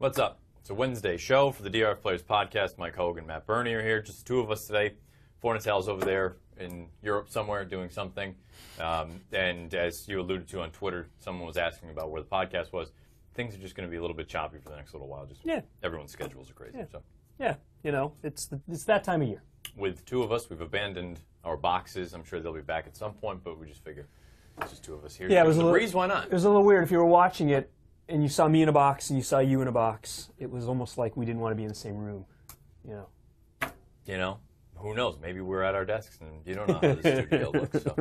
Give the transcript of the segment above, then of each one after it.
What's up? It's a Wednesday show for the DRF Players Podcast. Mike Hogan, Matt Burney are here. Just the two of us today. Fornatel's over there in Europe somewhere doing something. And as you alluded to on Twitter, someone was asking about where the podcast was. Things are just going to be a little bit choppy for the next little while. Just everyone's schedules are crazy. Yeah. So you know, it's that time of year. with two of us, we've abandoned our boxes. I'm sure they'll be back at some point, but we just figure it's just two of us here. Yeah, it was a little, breeze. Why not? It was a little weird if you were watching it and you saw me in a box and you saw you in a box. It was almost like we didn't want to be in the same room. You know, who knows? Maybe we're at our desks and you don't know how the studio looks. So,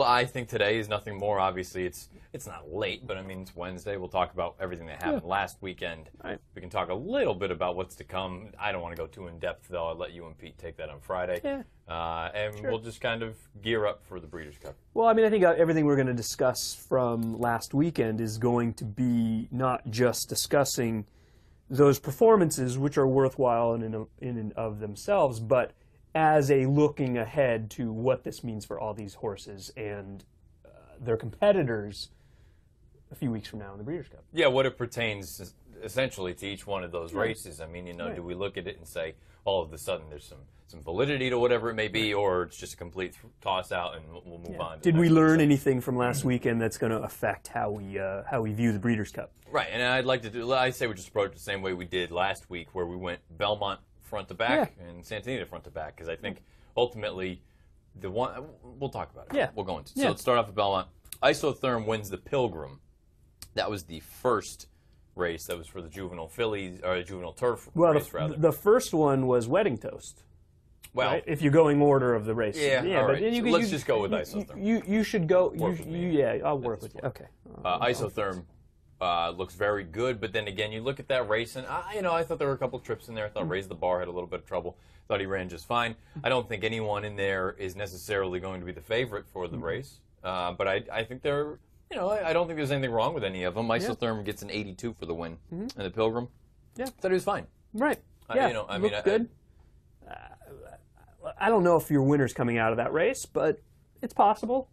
I think today is nothing more. Obviously, it's not late, but I mean, it's Wednesday. We'll talk about everything that happened last weekend. Right. We can talk a little bit about what's to come. I don't want to go too in-depth, though. I'll let you and Pete take that on Friday. Yeah. And we'll just kind of gear up for the Breeders' Cup. Well, I mean, I think everything we're going to discuss from last weekend is going to be not just discussing those performances, which are worthwhile in and of themselves, but as a looking ahead to what this means for all these horses and their competitors a few weeks from now in the Breeders' Cup. Yeah, what it pertains essentially to each one of those races. I mean, do we look at it and say, all of a sudden there's some validity to whatever it may be, or it's just a complete toss out and we'll move on. Did we learn anything from last weekend that's going to affect how we view the Breeders' Cup? Right, and I'd say we just approach it the same way we did last week, where we went Belmont front to back and Santa Anita front to back, because I think ultimately the one we'll talk about it. Yeah, we'll go into. So let's start off with Belmont. Isotherm wins the Pilgrim. That was the first race. That was for the juvenile fillies or juvenile turf race, rather. The first one was Wedding Toast. Well, right? If you're going order of the race. Yeah, all but right. Let's just go with Isotherm. You should go. I'll work with you. Okay. Isotherm looks very good, but then again, you look at that race, and I thought there were a couple of trips in there. I thought Raise the Bar had a little bit of trouble. Thought he ran just fine. I don't think anyone in there is necessarily going to be the favorite for the race, but I think they're, I don't think there's anything wrong with any of them. Isotherm gets an 82 for the win, and the Pilgrim, thought he was fine. Right. Yeah. Looked good. I don't know if your winner's coming out of that race, but it's possible,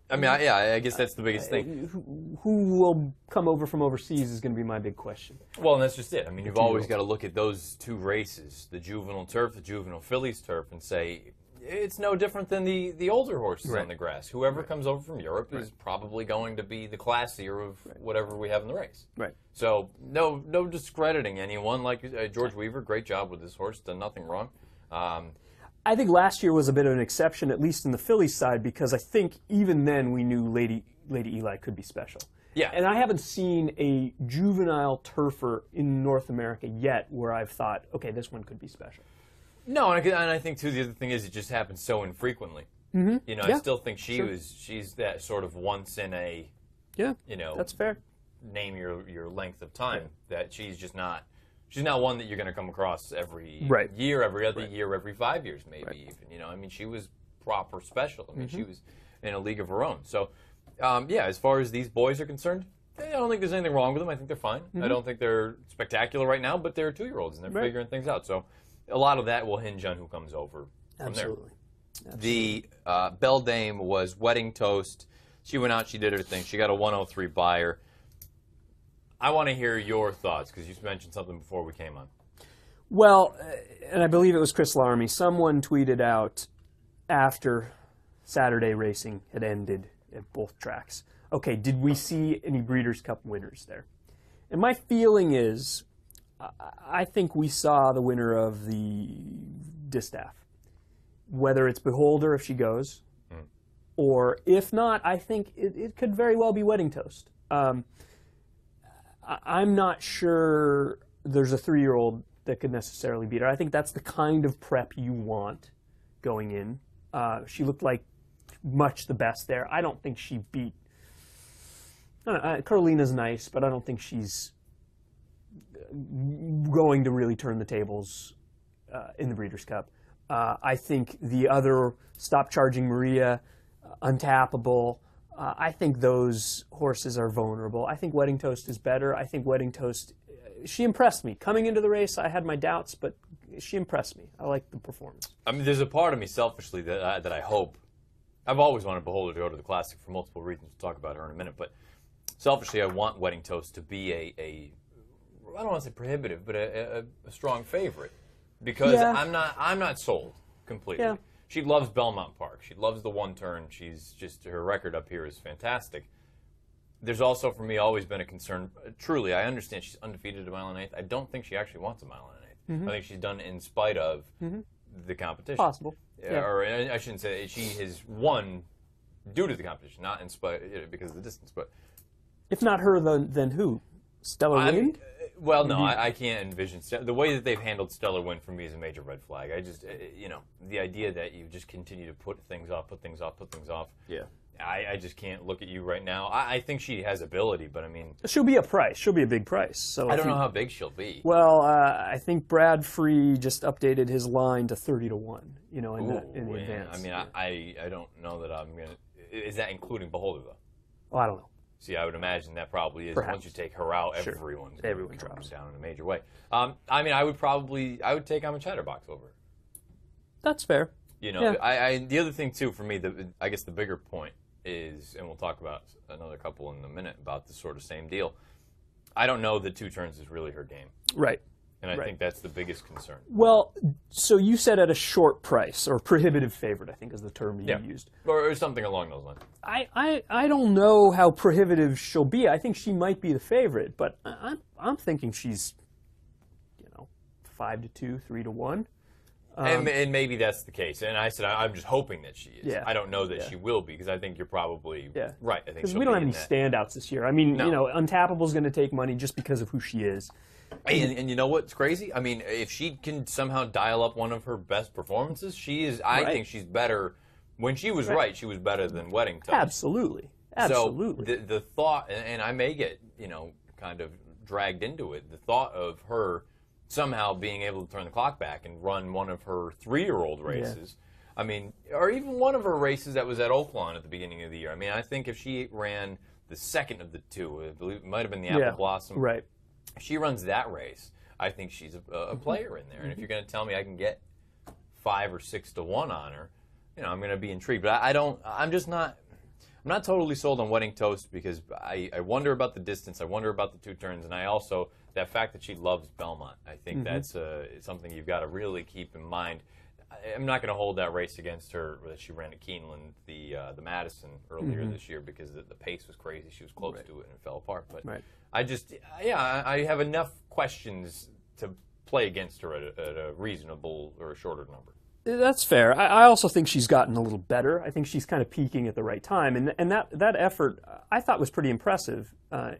I mean, I guess that's the biggest thing. Who will come over from overseas is going to be my big question. Well, and that's just it. I mean, you've always got to look at those two races, the juvenile turf, the juvenile fillies turf, and say it's no different than the older horses on the grass. Whoever comes over from Europe is probably going to be the classier of whatever we have in the race. Right. So no discrediting anyone. Like George Weaver, great job with this horse, done nothing wrong. I think last year was a bit of an exception, at least in the Phillies side, because I think even then we knew Lady Eli could be special. Yeah. And I haven't seen a juvenile turfer in North America yet where I've thought, okay, this one could be special. No, and I think too the other thing is it just happens so infrequently. I still think she's that sort of once in a that's fair. Name your length of time that she's not one that you're going to come across every year, every other year, every 5 years, maybe even. I mean, she was proper special. I mean, she was in a league of her own. So, as far as these boys are concerned, I don't think there's anything wrong with them. I think they're fine. I don't think they're spectacular right now, but they're 2-year-olds and they're figuring things out. So, a lot of that will hinge on who comes over from there. The Belle Dame was Wedding Toast. She went out, she did her thing. She got a 103 buyer. I want to hear your thoughts, because you mentioned something before we came on. Well, and I believe it was Chris Larmy, someone tweeted out after Saturday racing had ended at both tracks, okay, did we see any Breeders' Cup winners there? And my feeling is, I think we saw the winner of the Distaff. Whether it's Beholder if she goes, or if not, I think it could very well be Wedding Toast. I'm not sure there's a 3-year-old that could necessarily beat her. I think that's the kind of prep you want going in. She looked like much the best there. I don't think she beat... Carolina's nice, but I don't think she's going to really turn the tables in the Breeders' Cup. I think the other Stop Charging Maria, Untappable... I think those horses are vulnerable. I think Wedding Toast is better. I think Wedding Toast, she impressed me. Coming into the race, I had my doubts, but she impressed me. I like the performance. I mean, there's a part of me selfishly that I hope. I've always wanted Beholder to go to the Classic for multiple reasons. We'll talk about her in a minute. But selfishly, I want Wedding Toast to be a I don't want to say prohibitive, but a strong favorite, because I'm not sold completely. Yeah. She loves Belmont Park. She loves the one turn. She's just, her record up here is fantastic. There's also, for me, always been a concern. Truly, I understand she's undefeated a mile and an eighth. I don't think she actually wants a mile and an eighth. I think she's done it in spite of the competition. Possible. Or I shouldn't say she has won due to the competition, not in spite because of the distance. But if not her, then who? Stellar Wind? Well, no, I can't envision the way that they've handled Stellar Wind. For me is a major red flag. I just, the idea that you just continue to put things off. Yeah. I just can't look at you right now. I think she has ability, but I mean, she'll be a price. She'll be a big price. So I don't know how big she'll be. Well, I think Brad Free just updated his line to 30-1. In the advance. I mean, I don't know that I'm gonna. Is that including Beholder though? Oh, I don't know. See, I would imagine that probably is. Perhaps. Once you take her out, Everyone drops down in a major way. I mean, I would take I'm a Chatterbox over her. That's fair. The other thing too for me, I guess the bigger point is, and we'll talk about another couple in a minute about the sort of same deal. I don't know that 2 turns is really her game. Right. And I think that's the biggest concern. Well, so you said at a short price, or prohibitive favorite, I think is the term you used. Or something along those lines. I don't know how prohibitive she'll be. I think she might be the favorite, but I'm thinking she's, 5-2, 3-1. And maybe that's the case. And I said I'm just hoping that she is. Yeah. I don't know that she will be, because I think you're probably right. I think because we don't have any standouts this year. I mean, Untappable's going to take money just because of who she is. And you know what's crazy? I mean, if she can somehow dial up one of her best performances, she is. I think she's better. When she was right, she was better than Wedding Toast. Absolutely. So the thought, and I may get kind of dragged into it. The thought of her somehow being able to turn the clock back and run one of her 3-year-old races. I mean, or even one of her races that was at Oaklawn at the beginning of the year. I mean, I think if she ran the second of the 2, I believe it might have been the Apple Blossom. Right. If she runs that race, I think she's a player in there. And if you're going to tell me I can get 5 or 6-1 on her, I'm going to be intrigued. But I'm not totally sold on Wedding Toast, because I wonder about the distance. I wonder about the 2 turns. And I also, that fact that she loves Belmont, I think that's something you've got to really keep in mind. I'm not going to hold that race against her that she ran at Keeneland, the Madison earlier this year, because the pace was crazy. She was close to it and it fell apart. But I have enough questions to play against her at a reasonable or a shorter number. That's fair. I also think she's gotten a little better. I think she's kind of peaking at the right time, and that effort I thought was pretty impressive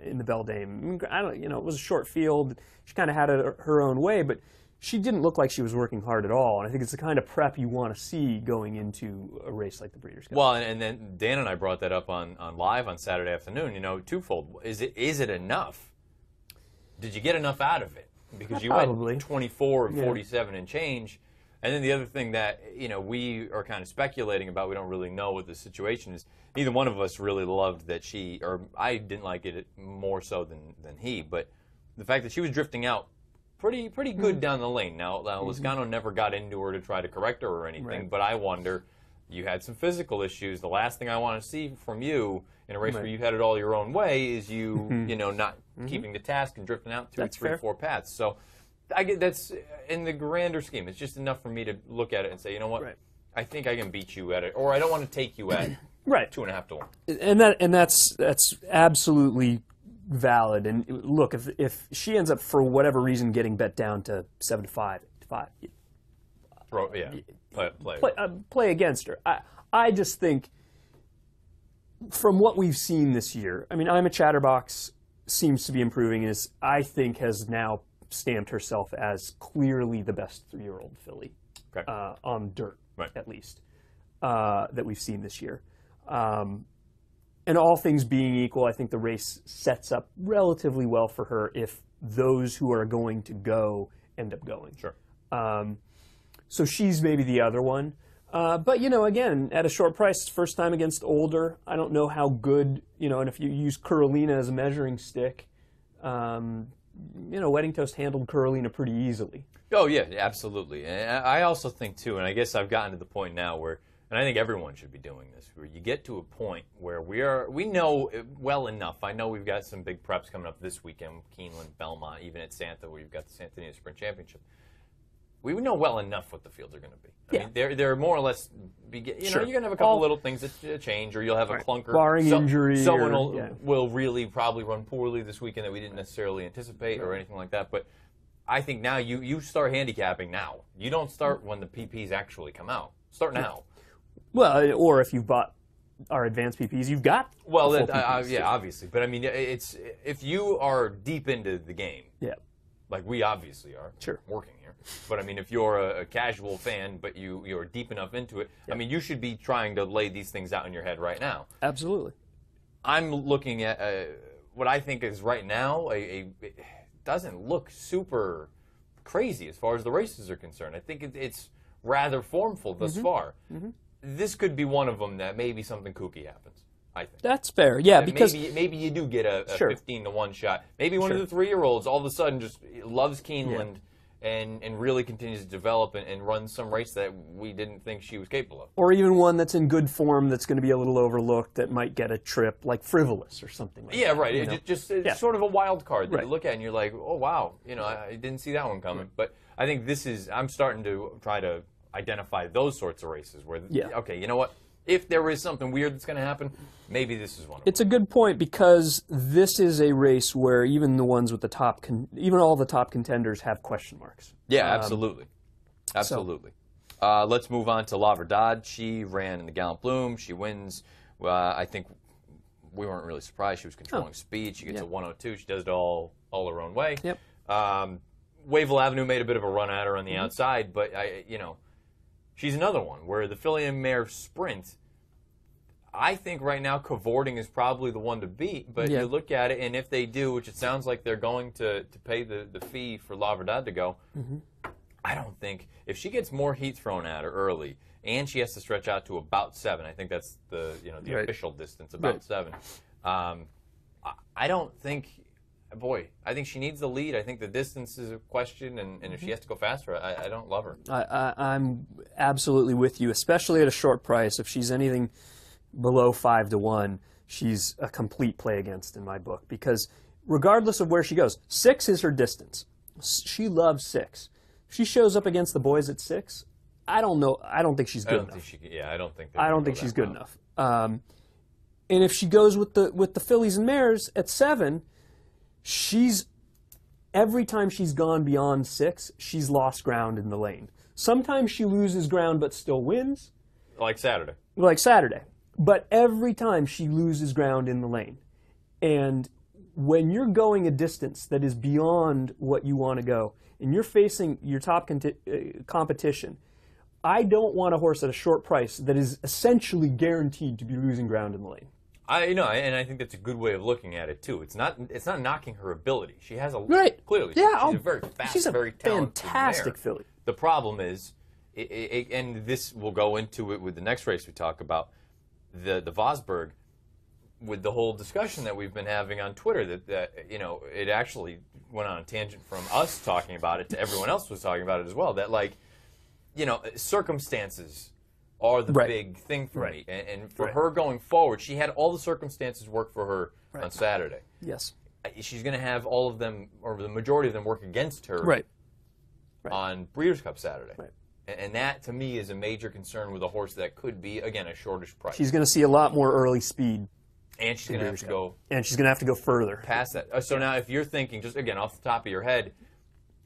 in the Beldame. It was a short field. She kind of had it her own way, but she didn't look like she was working hard at all. And I think it's the kind of prep you want to see going into a race like the Breeders' Cup. Well, and then Dan and I brought that up on live on Saturday afternoon. Twofold. Is it enough? Did you get enough out of it? Because you went 24 and 47 and change. And then the other thing that we are kind of speculating about, we don't really know what the situation is. Neither one of us really loved that I didn't like it more so than he, but the fact that she was drifting out pretty good down the lane. Now Lizcano never got into her to try to correct her or anything, but I wonder, you had some physical issues. The last thing I want to see from you in a race where you had it all your own way is you not keeping the task and drifting out 2, 3, 4 paths. So I get that's in the grander scheme. It's just enough for me to look at it and say, you know what, I think I can beat you at it, or I don't want to take you at 2.5-1. And that's absolutely valid. And look, if she ends up for whatever reason getting bet down to 7-5, play against her. I just think from what we've seen this year, I mean, I'm a Chatterbox seems to be improving, and I think has now stamped herself as clearly the best 3-year-old filly on dirt, at least, that we've seen this year. And all things being equal, I think the race sets up relatively well for her if those who are going to go end up going. Sure. So she's maybe the other one. But, again, at a short price, first time against older. I don't know how good, and if you use Carolina as a measuring stick, Wedding Toast handled Carolina pretty easily. Oh, yeah, absolutely. And I also think, too, and I guess I've gotten to the point now where and I think everyone should be doing this, where you get to a point where we know well enough. I know we've got some big preps coming up this weekend, Keeneland, Belmont, even at Santa, where you've got the Santa Anita Sprint Championship. We know well enough what the fields are going to be. I mean, they're more or less, you're going to have a couple little things that change, or you'll have a clunker. Barring injury. Someone will really probably run poorly this weekend that we didn't necessarily anticipate or anything like that. But I think now you start handicapping now. You don't start when the PPs actually come out. Start now. Well, or if you've bought our advanced PPs, you've got obviously. But I mean, it's if you are deep into the game, like we obviously are, working here. But I mean, if you're a casual fan, but you're deep enough into it, I mean, you should be trying to lay these things out in your head right now. Absolutely. I'm looking at what I think is right now it doesn't look super crazy as far as the races are concerned. I think it's rather formful thus far. This could be one of them that maybe something kooky happens, I think. That's fair, yeah, because maybe you do get a 15-1 shot. Maybe one of the 3-year-olds all of a sudden just loves Keeneland and really continues to develop and run some race that we didn't think she was capable of. Or even one that's in good form that's going to be a little overlooked that might get a trip, like Frivolous or something like that. Yeah, right. It's sort of a wild card that you look at and you're like, oh, wow, I didn't see that one coming. But I think I'm starting to try to identify those sorts of races where, okay, you know what? If there is something weird that's going to happen, maybe this is one of them. It's a good point because this is a race where even the ones with the top, even all the top contenders have question marks. Yeah, absolutely. Absolutely. Let's move on to La Verdad. She ran in the Gallant Bloom. She wins. I think we weren't really surprised. She was controlling speed. She gets a 102. She does it all her own way. Yep. Wavell Avenue made a bit of a run at her on the outside, but she's another one where the filly and mare sprint. I think right now cavorting is probably the one to beat, but you look at it, and if they do, which it sounds like they're going to pay the fee for La Verdad to go, I don't think, if she gets more heat thrown at her early, and she has to stretch out to about 7, I think that's the official distance, about 7, I don't think, I think she needs the lead. I think the distance is a question, and if she has to go faster, I don't love her. I'm absolutely with you, especially at a short price. If she's anything below 5-1, she's a complete play against in my book because regardless of where she goes, 6 is her distance. She loves 6. If she shows up against the boys at 6, I don't know. I don't think she's good enough. I don't think she's good enough. And if she goes with the fillies and mares at 7. Every time she's gone beyond 6, she's lost ground in the lane. Sometimes she loses ground but still wins. Like Saturday. But every time she loses ground in the lane. And when you're going a distance that is beyond what you want to go, and you're facing your top competition, I don't want a horse at a short price that is essentially guaranteed to be losing ground in the lane. And I think that's a good way of looking at it too. It's not knocking her ability. She has clearly. Yeah, she's a very fast, she's a very talented fantastic mare. filly. The problem is, and this will go into it with the next race we talk about, the Vosburg, with the whole discussion that we've been having on Twitter. That it actually went on a tangent from us talking about it to everyone else was talking about it as well. That circumstances are the big thing for me. And for her going forward, she had all the circumstances work for her on Saturday. Yes. She's going to have all of them, or the majority of them, work against her on Breeders' Cup Saturday. And that, to me, is a major concern with a horse that could be, again, a shortish price. She's going to see a lot more early speed. And she's going to have to go... And she's going to have to go further. Past that. So now, if you're thinking, just, again, off the top of your head,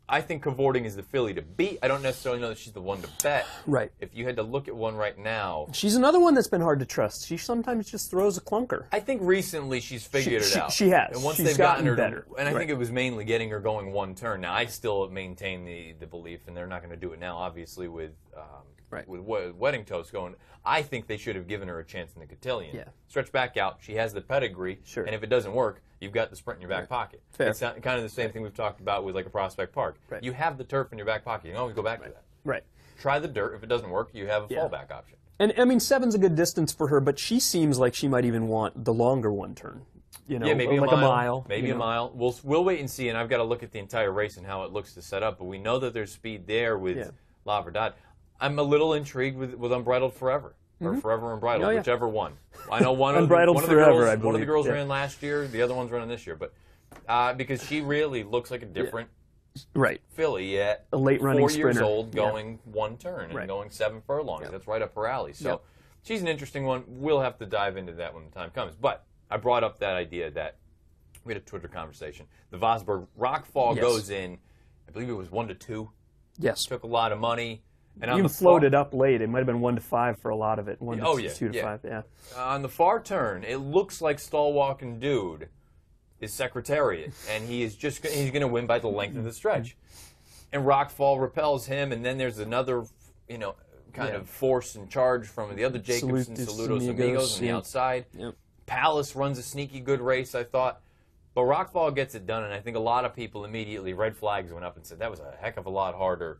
I think cavorting is the filly to beat. I don't necessarily know that she's the one to bet. Right. If you had to look at one right now... She's another one that's been hard to trust. She sometimes just throws a clunker. I think recently she's figured it out. She has. And once she's they've gotten her better. And I think it was mainly getting her going one turn. Now, I still maintain the belief, and they're not going to do it now, obviously, with Wedding Toast going. I think they should have given her a chance in the cotillion. Yeah. Stretch back out. She has the pedigree. Sure. And if it doesn't work, you've got the sprint in your back pocket. Fair. It's kind of the same thing we've talked about with like a Prospect Park. You have the turf in your back pocket. You can always go back to that. Right. Try the dirt. If it doesn't work, you have a fallback option. And I mean, 7's a good distance for her, but she seems like she might even want the longer one turn. Maybe like a mile. Maybe a mile. We'll wait and see, and I've got to look at the entire race and how it looks to set up. But we know that there's speed there with La Verdad. I'm a little intrigued with Unbridled Forever. or Forever Unbridled, whichever one. I know one of Unbridled the Forever, girls, I believe. one of the girls ran last year. The other one's running this year, but because she really looks like a different filly at a late running 4 sprinter. years old, going one turn and going 7 furlongs. That's right up her alley. So she's an interesting one. We'll have to dive into that when the time comes. But I brought up that idea that we had a Twitter conversation. The Vosburg Rockfall goes in, I believe it was 1-2. Yes. Took a lot of money. And you floated up late. It might have been 1-5 for a lot of it. 2 to 5. Yeah. On the far turn, it looks like Stallwalking Dude is Secretariat, and he's going to win by the length of the stretch. And Rockfall repels him, and then there's another, kind of force and charge from the other Jacobson, Saludos Amigos on the outside. Yep. Palace runs a sneaky good race, I thought. But Rockfall gets it done, and I think a lot of people immediately, red flags went up and said, that was a heck of a lot harder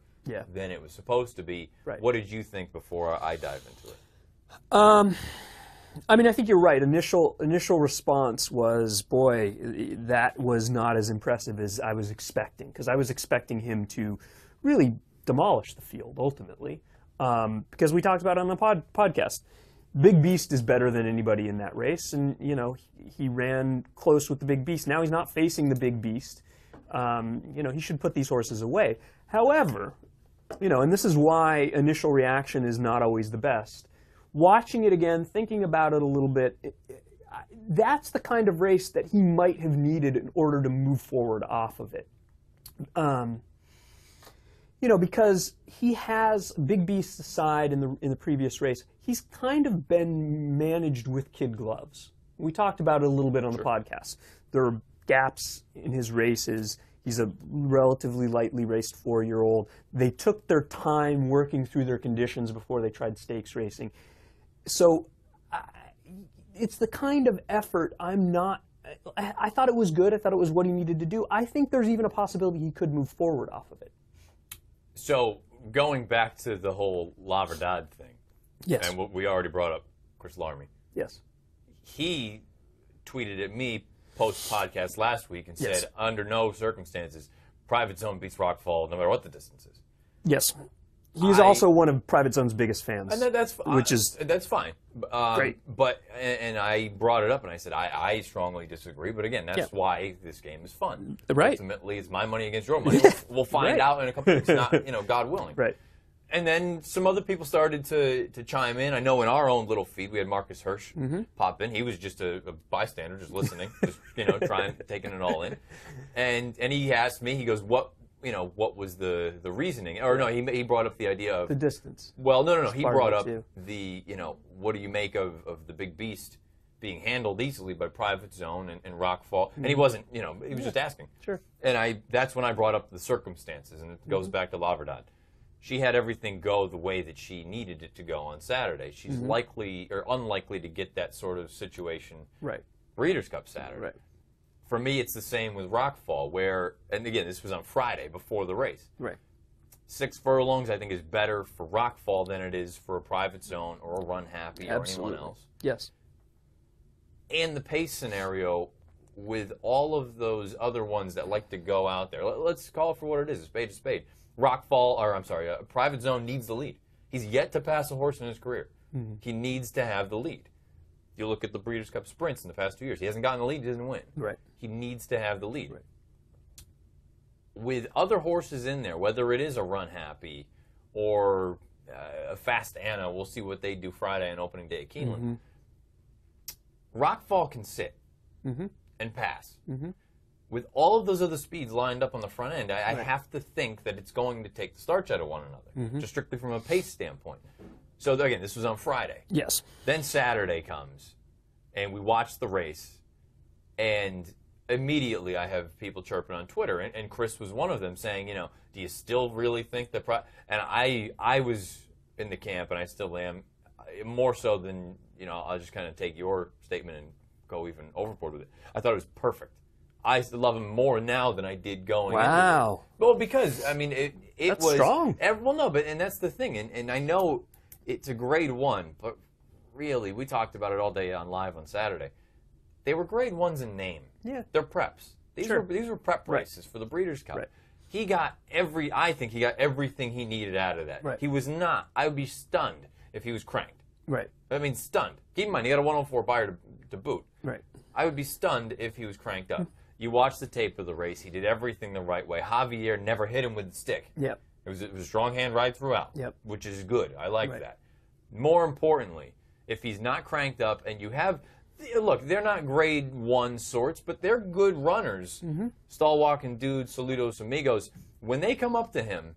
than it was supposed to be. Right. What did you think before I dive into it? I mean, I think you're right. Initial response was, boy, that was not as impressive as I was expecting, because I was expecting him to really demolish the field ultimately, because we talked about it on the podcast. Big Beast is better than anybody in that race, and he ran close with the Big Beast. Now he's not facing the Big Beast. He should put these horses away. However, and this is why initial reaction is not always the best. Watching it again, thinking about it a little bit, that's the kind of race that he might have needed in order to move forward off of it. Because he has Big Beast aside in the previous race, he's kind of been managed with kid gloves. We talked about it a little bit on the podcast. There are gaps in his races. He's a relatively lightly raced 4-year-old. They took their time working through their conditions before they tried stakes racing. So it's the kind of effort I thought it was good. I thought it was what he needed to do. I think there's even a possibility he could move forward off of it. So going back to the whole La Verdad thing, and what we already brought up, Chris Larmy. Yes. He tweeted at me post-podcast last week and said, under no circumstances, Private Zone beats Rockfall, no matter what the distance is. Yes. He's also one of Private Zone's biggest fans. And that's fine. Great. But I brought it up and I said I strongly disagree. But again, that's why this game is fun. Right. Ultimately, it's my money against your money. We'll find out in a couple of weeks. Not God willing. Right. And then some other people started to chime in. I know in our own little feed we had Marcus Hirsch pop in. He was just a bystander, just listening, just taking it all in. And he asked me. He goes, what was the reasoning? Or no, he brought up the idea of the distance. Well, no. He brought up the what do you make of the Big Beast being handled easily by Private Zone and Rockfall? And he wasn't, he was just asking. Sure. And that's when I brought up the circumstances, and it goes back to La Verdad. She had everything go the way that she needed it to go on Saturday. She's likely or unlikely to get that sort of situation Breeders' Cup Saturday. Right. For me, it's the same with Rockfall, where, and again, this was on Friday before the race. Right. 6 furlongs, I think, is better for Rockfall than it is for a Private Zone or a Run Happy or anyone else. Yes. And the pace scenario with all of those other ones that like to go out there, let's call it for what it is, a spade to spade. Private Zone needs the lead. He's yet to pass a horse in his career. He needs to have the lead. You look at the Breeders' Cup sprints in the past 2 years. He hasn't gotten the lead. He doesn't win. Right. He needs to have the lead. Right. With other horses in there, whether it is a Run Happy or a Fast Anna, we'll see what they do Friday on opening day at Keeneland. Rockfall can sit and pass. With all of those other speeds lined up on the front end, I have to think that it's going to take the starch out of one another, just strictly from a pace standpoint. So, again, this was on Friday. Yes. Then Saturday comes, and we watch the race, and immediately I have people chirping on Twitter, and Chris was one of them saying, do you still really think that and I was in the camp, and I still am, more so than, I'll just kind of take your statement and go even overboard with it. I thought it was perfect. I love him more now than I did going into it. Well, because, it that's was... strong. And that's the thing, and I know it's a grade 1, but really, we talked about it all day on live on Saturday. They were grade 1s in name. Yeah. They're preps. These were prep races for the Breeders' Cup. Right. I think he got everything he needed out of that. Right. He was not. I would be stunned if he was cranked. Right. I mean, stunned. Keep in mind, he got a 104 Beyer to boot. Right. I would be stunned if he was cranked up. You watch the tape of the race. He did everything the right way. Javier never hit him with the stick. Yep. It was a strong hand right throughout, which is good. I like that. More importantly, if he's not cranked up and you have, look, they're not grade 1 sorts, but they're good runners. Stall-walking dudes, Solitos, Amigos. When they come up to him,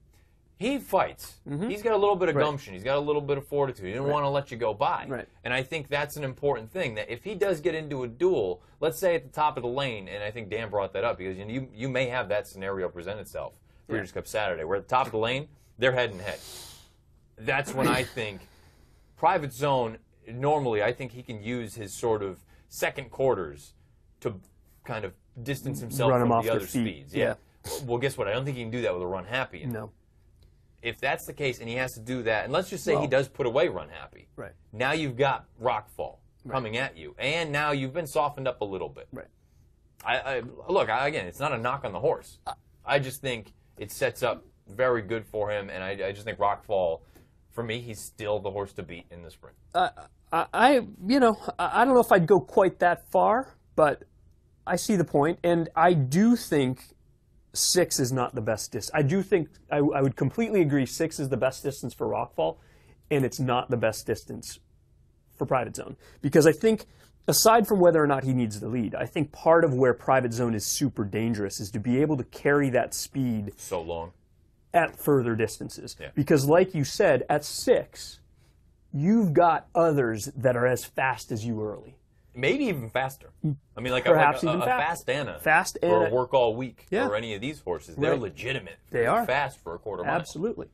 he fights. He's got a little bit of gumption. He's got a little bit of fortitude. He doesn't want to let you go by. And I think that's an important thing, that if he does get into a duel, let's say at the top of the lane, and I think Dan brought that up, because you may have that scenario present itself, Breeders' Cup Saturday, where at the top of the lane, they're head and head. That's when I think Private Zone, normally, I think he can use his sort of second quarters to kind of distance himself from the other speeds. Yeah. Well, guess what? I don't think he can do that with a Run Happy. No. If that's the case and he has to do that, and let's just say he does put away Run Happy. Right. Now you've got Rockfall coming at you, and now you've been softened up a little bit. Right. Look, again, it's not a knock on the horse. I just think it sets up very good for him, and I just think Rockfall, for me, he's still the horse to beat in the spring. I don't know if I'd go quite that far, but I see the point, and I do think 6 is not the best distance. I do think I would completely agree 6 is the best distance for Rockfall, and it's not the best distance for Private Zone. Because I think, aside from whether or not he needs the lead, I think part of where Private Zone is super dangerous is to be able to carry that speed so long at further distances. Because like you said, at 6, you've got others that are as fast as you early. Maybe even faster. I mean, like perhaps a even Fast Anna. Fast Anna. Or a Work All Week. Or any of these horses. They're legitimate. They are. Fast for a quarter mile. Absolutely.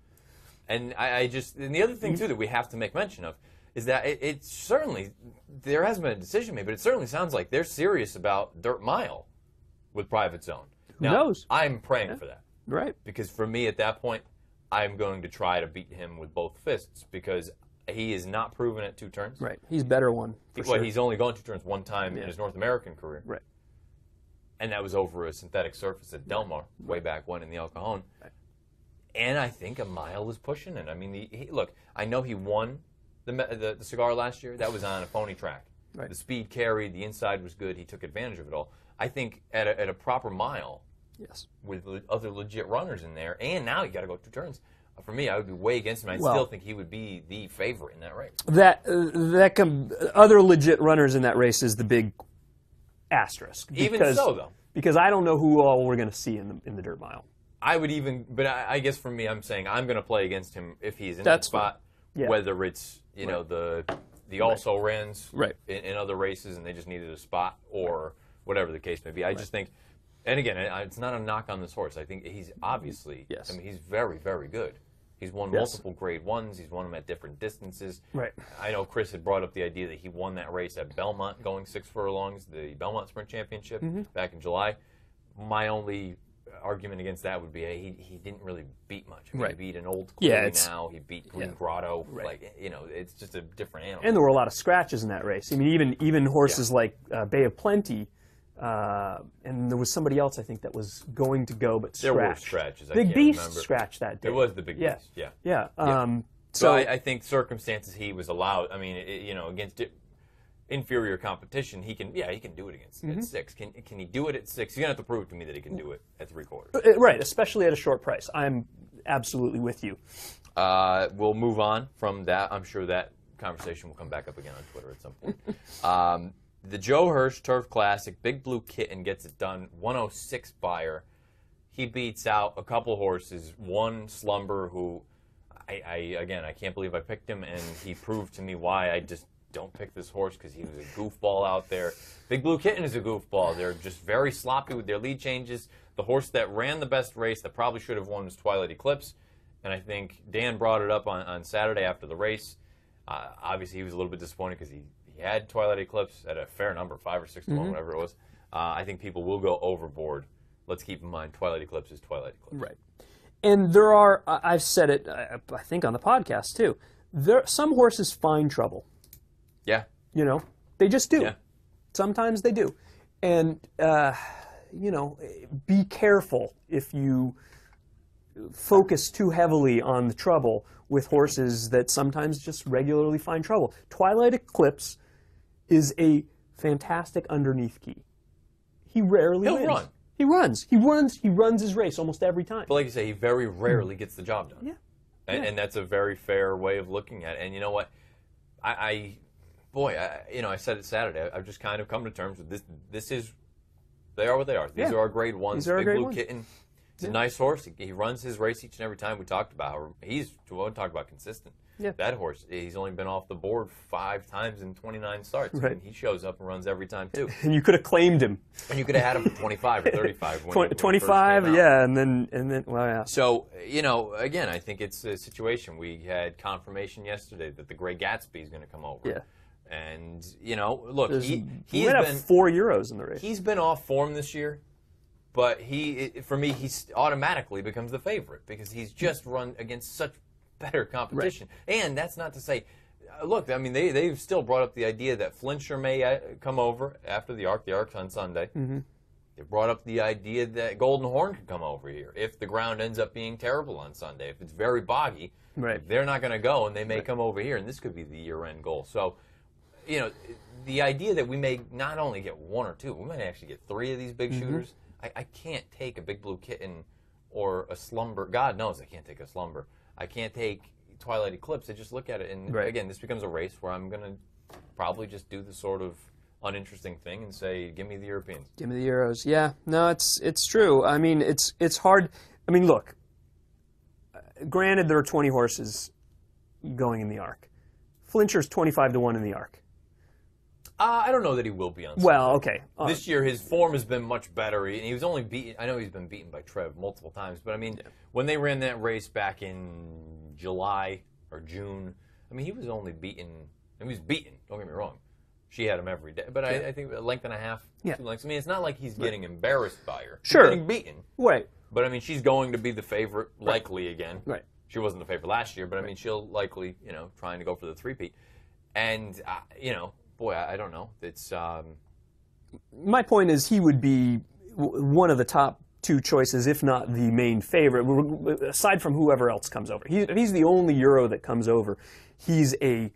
And and the other thing, too, that we have to make mention of is that it certainly, there hasn't been a decision made, but it certainly sounds like they're serious about Dirt Mile with Private Zone. Who knows? I'm praying for that. Right. Because for me, at that point, I'm going to try to beat him with both fists, because he is not proven at 2 turns. Right. He's better one. He's only gone 2 turns one time in his North American career. Right. And that was over a synthetic surface at Del Mar way back when in the El Cajon. Right. And I think a mile is pushing it. I mean, look, I know he won the cigar last year. That was on a phony track. Right. The speed carried. The inside was good. He took advantage of it all. I think at a proper mile, with other legit runners in there, and now you got to go 2 turns. For me, I would be way against him. I still think he would be the favorite in that race. Other legit runners in that race is the big asterisk. Even so, though, because I don't know who all we're going to see in the Dirt Mile. I would even, but I guess for me, I'm saying I'm going to play against him if he's in that spot. Whether it's know the also rans in other races and they just needed a spot, or whatever the case may be. I just think. And again, it's not a knock on this horse. I think he's obviously, I mean, he's very, very good. He's won multiple grade 1s. He's won them at different distances. Right. I know Chris had brought up the idea that he won that race at Belmont going 6 furlongs, the Belmont Sprint Championship back in July. My only argument against that would be he didn't really beat much. I mean, he beat an old Cleary now. He beat Green Grotto. Like, it's just a different animal. And there were a lot of scratches in that race. I mean, even horses like Bay of Plenty. And there was somebody else, I think, that was going to go, but scratched. There were scratches. Big Beast scratched that day. It was the Big Beast, yeah. So I think circumstances he was allowed. I mean, against inferior competition, he can do it against at 6. Can he do it at 6? He's gonna have to prove to me that he can do it at 3/4. Right, especially at a short price. I'm absolutely with you. We'll move on from that. I'm sure that conversation will come back up again on Twitter at some point. The Joe Hirsch Turf Classic, Big Blue Kitten gets it done, 106 Beyer. He beats out a couple horses, one Slumber, who, I can't believe I picked him, and he proved to me why I just don't pick this horse, because he was a goofball out there. Big Blue Kitten is a goofball. They're just very sloppy with their lead changes. The horse that ran the best race, that probably should have won, was Twilight Eclipse, and I think Dan brought it up on Saturday after the race. Obviously, he was a little bit disappointed because he had Twilight Eclipse at a fair number, 5 or 6 to 1, whatever it was. I think people will go overboard. Let's keep in mind, Twilight Eclipse is Twilight Eclipse. Right. And there are, I've said it, I think on the podcast too, some horses find trouble. Yeah. They just do. Yeah. Sometimes they do. And, be careful if you focus too heavily on the trouble with horses that sometimes just regularly find trouble. Twilight Eclipse is a fantastic underneath key. He rarely wins. Run. He runs. He runs his race almost every time. But like you say, he very rarely gets the job done. Yeah. And that's a very fair way of looking at it. And you know what? I said it Saturday. I've just kind of come to terms with this. They are what they are. These are our grade ones. These are our Big grade Blue ones. Kitten. He's a nice horse. He runs his race each and every time. We talked about how we talked about consistent. Yeah. That horse, he's only been off the board 5 times in 29 starts. Right. And he shows up and runs every time, too. And you could have claimed him. And you could have had him for 25 or 35. When 25, yeah, and then, well, yeah. So, again, I think it's a situation. We had confirmation yesterday that the Grey Gatsby is going to come over. Yeah. And, look, he might have 4 Euros in the race. He's been off form this year, but for me, he automatically becomes the favorite because he's just run against such better competition. Right. And that's not to say, look, I mean, they've still brought up the idea that Flincher may come over after the Arc. The Arc's on Sunday. Mm-hmm. They brought up the idea that Golden Horn could come over here if the ground ends up being terrible on Sunday. If it's very boggy, they're not going to go, and they may come over here, and this could be the year-end goal. So, the idea that we may not only get 1 or 2, we might actually get 3 of these big shooters. I can't take a Big Blue Kitten or a Slumber. God knows I can't take a Slumber. I can't take Twilight Eclipse. I just look at it, and again, this becomes a race where I'm going to probably just do the sort of uninteresting thing and say, give me the Europeans. Give me the Euros. Yeah, no, it's true. I mean, it's hard. I mean, look, granted there are 20 horses going in the Arc. Flincher's 25-1 in the Arc. I don't know that he will be on Sunday. Well, okay. This year his form has been much better. He was only beaten. I know he's been beaten by Trev multiple times, but I mean, when they ran that race back in July or June, I mean, he was only beaten. He was beaten. Don't get me wrong. She had him every day, but I think a length and a half, 2 lengths. I mean, it's not like he's getting embarrassed by her. Sure. He's getting beaten. Right. But I mean, she's going to be the favorite likely again. Right. She wasn't the favorite last year, but I mean, she'll likely, trying to go for the three-peat. And, boy, I don't know. It's my point is he would be one of the top 2 choices, if not the main favorite, aside from whoever else comes over. He's the only Euro that comes over. He's a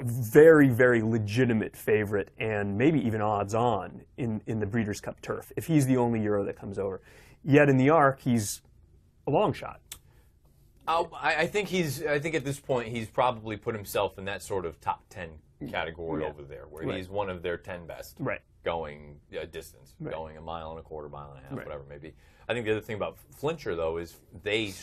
very, very legitimate favorite and maybe even odds-on in the Breeders' Cup turf if he's the only Euro that comes over. Yet in the Arc, he's a long shot. I think at this point he's probably put himself in that sort of top 10 category over there, where he's one of their 10 best going distance, going a mile and a quarter, mile and a half, whatever it may be. I think the other thing about Flincher, though, is they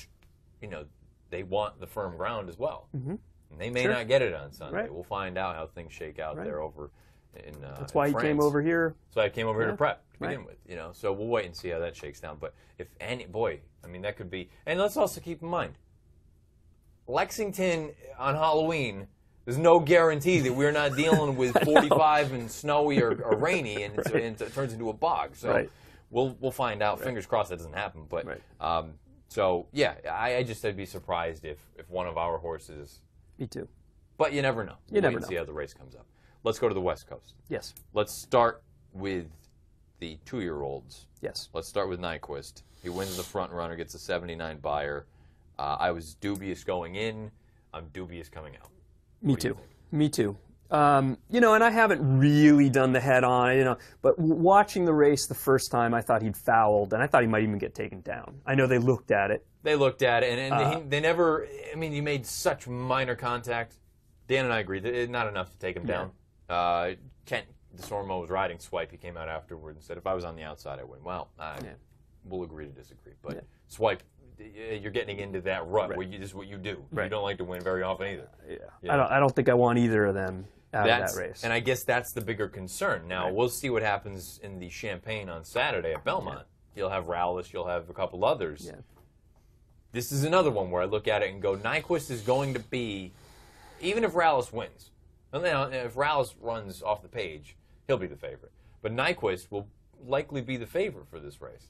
want the firm ground as well. Mm-hmm. And they may not get it on Sunday. Right. We'll find out how things shake out there over in That's why in he came over here. That's why I came over here to prep to begin with. So we'll wait and see how that shakes down. But if that could be. And let's also keep in mind, Lexington on Halloween, there's no guarantee that we're not dealing with 45 and snowy or rainy, and it turns into a bog. So we'll find out. Fingers crossed that doesn't happen. But I'd be surprised if one of our horses. Me too. But you never know. You never know. See how the race comes up. Let's go to the West Coast. Yes. Let's start with the 2-year-olds. Yes. Let's start with Nyquist. He wins the front runner, gets a 79 buyer. I was dubious going in. I'm dubious coming out. Me too. And I haven't really done the head-on, but watching the race the first time, I thought he'd fouled, and I thought he might even get taken down. I know they looked at it. And they never, he made such minor contact. Dan and I agreed, not enough to take him down. Kent DeSormo was riding Swipe. He came out afterward and said, if I was on the outside, I would. Well, we'll agree to disagree. But Swipe, you're getting into that rut where this is what you do. You don't like to win very often either. I don't think I want either of them out of that race. And I guess that's the bigger concern. Now, we'll see what happens in the Champagne on Saturday at Belmont. You'll have Rowless, you'll have a couple others. Yeah. This is another one where I look at it and go, Nyquist is going to be, even if Rowless wins, and then if Rowless runs off the page, he'll be the favorite. But Nyquist will likely be the favorite for this race.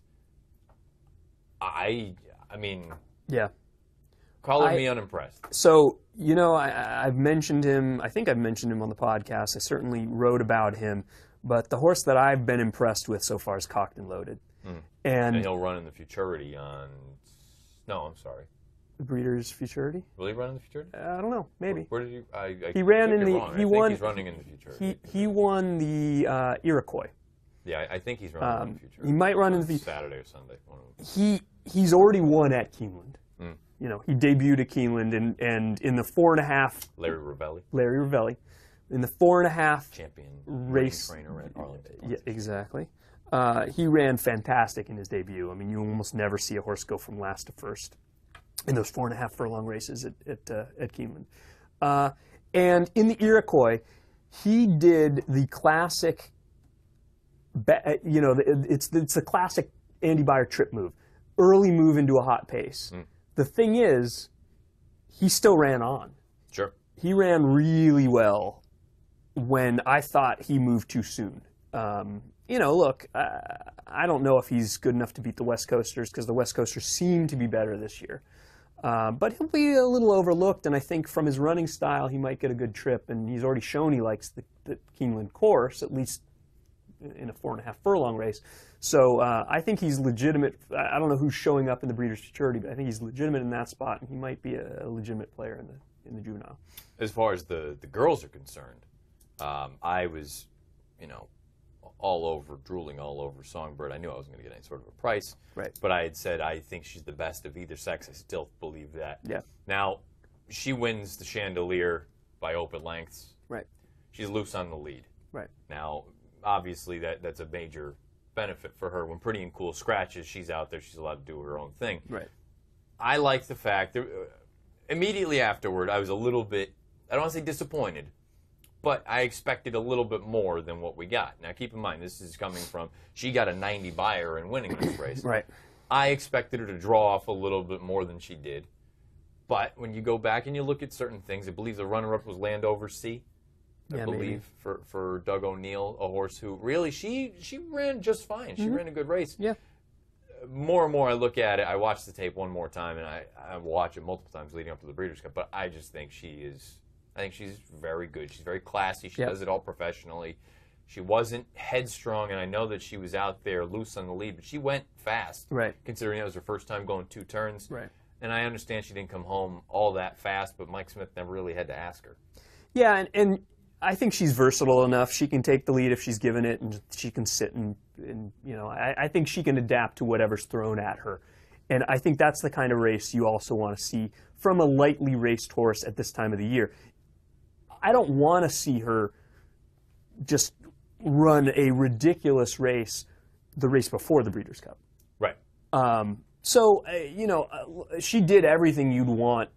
Color me unimpressed. So, I've mentioned him. I think I've mentioned him on the podcast. I certainly wrote about him. But the horse that I've been impressed with so far is Cocked and Loaded. And he'll run in the Futurity on No, I'm sorry. The Breeders' Futurity? Will he run in the Futurity? I don't know. Maybe. Where did he? He ran in the. Wrong. He I won. think he's running in the Futurity. He won the Iroquois. Yeah, I think he's running in the Futurity. He might run in the Saturday or Sunday. One of them. He's already won at Keeneland. You know, he debuted at Keeneland, and in the 4.5. Larry Ravelli. Larry Ravelli, in the 4.5 champion race trainer at Arlington. Yeah, exactly. He ran fantastic in his debut. I mean, you almost never see a horse go from last to first in those 4.5 furlong races at Keeneland. And in the Iroquois, he did the classic. You know, it's the classic Andy Beyer trip move, early move into a hot pace. The thing is, he still ran on. Sure. He ran really well when I thought he moved too soon. You know, look, I don't know if he's good enough to beat the West Coasters because the West Coasters seem to be better this year. But he'll be a little overlooked, and I think from his running style, he might get a good trip. And he's already shown he likes the Keeneland course, at least in a 4.5 furlong race. So I think he's legitimate. I don't know who's showing up in the Breeders' Futurity, but I think he's legitimate in that spot, and he might be a legitimate player in the juvenile. As far as the girls are concerned, I was, you know, drooling all over Songbird. I knew I wasn't going to get any sort of a price. Right. But I had said I think she's the best of either sex. I still believe that. Yeah. Now, she wins the Chandelier by open lengths. Right. She's loose on the lead. Right. Now, obviously, that's a major benefit for her. When Pretty and Cool scratches, she's out there. She's allowed to do her own thing. Right. I like the fact that immediately afterward, I was a little bit, I don't want to say disappointed, but I expected a little bit more than what we got. Now, keep in mind, this is coming from, she got a 90 Beyer in winning this race. Right. I expected her to draw off a little bit more than she did. But when you go back and you look at certain things, I believe the runner-up was Landover C. I believe, for Doug O'Neill, a horse who really, she ran just fine. She ran a good race. Yeah. More and more I look at it, I watch the tape one more time, and I watch it multiple times leading up to the Breeders' Cup, but I just think she's very good. She's very classy. She does it all professionally. She wasn't headstrong, and I know that she was out there loose on the lead, but she went fast. Right. Considering it was her first time going 2 turns. Right. And I understand she didn't come home all that fast, but Mike Smith never really had to ask her. Yeah, and I think she's versatile enough. She can take the lead if she's given it, and she can sit and you know, I think she can adapt to whatever's thrown at her. And I think that's the kind of race you also want to see from a lightly raced horse at this time of the year. I don't want to see her just run a ridiculous race the race before the Breeders' Cup. Right. You know, she did everything you'd want.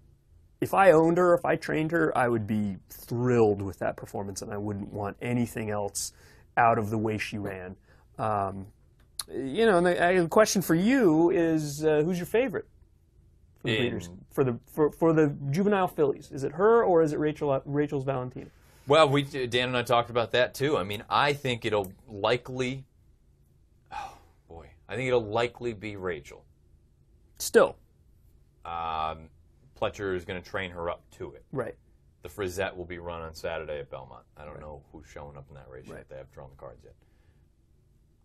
If I owned her, if I trained her, I would be thrilled with that performance, and I wouldn't want anything else out of the way she ran. You know, and the question for you is, who's your favorite for the Breeders, for the juvenile fillies? Is it her or is it Rachel's Valentina? Well, Dan and I talked about that too. I mean, I think it'll likely, be Rachel. Still. Pletcher is going to train her up to it. Right. The Frisette will be run on Saturday at Belmont. I don't know who's showing up in that race yet. They haven't drawn the cards yet.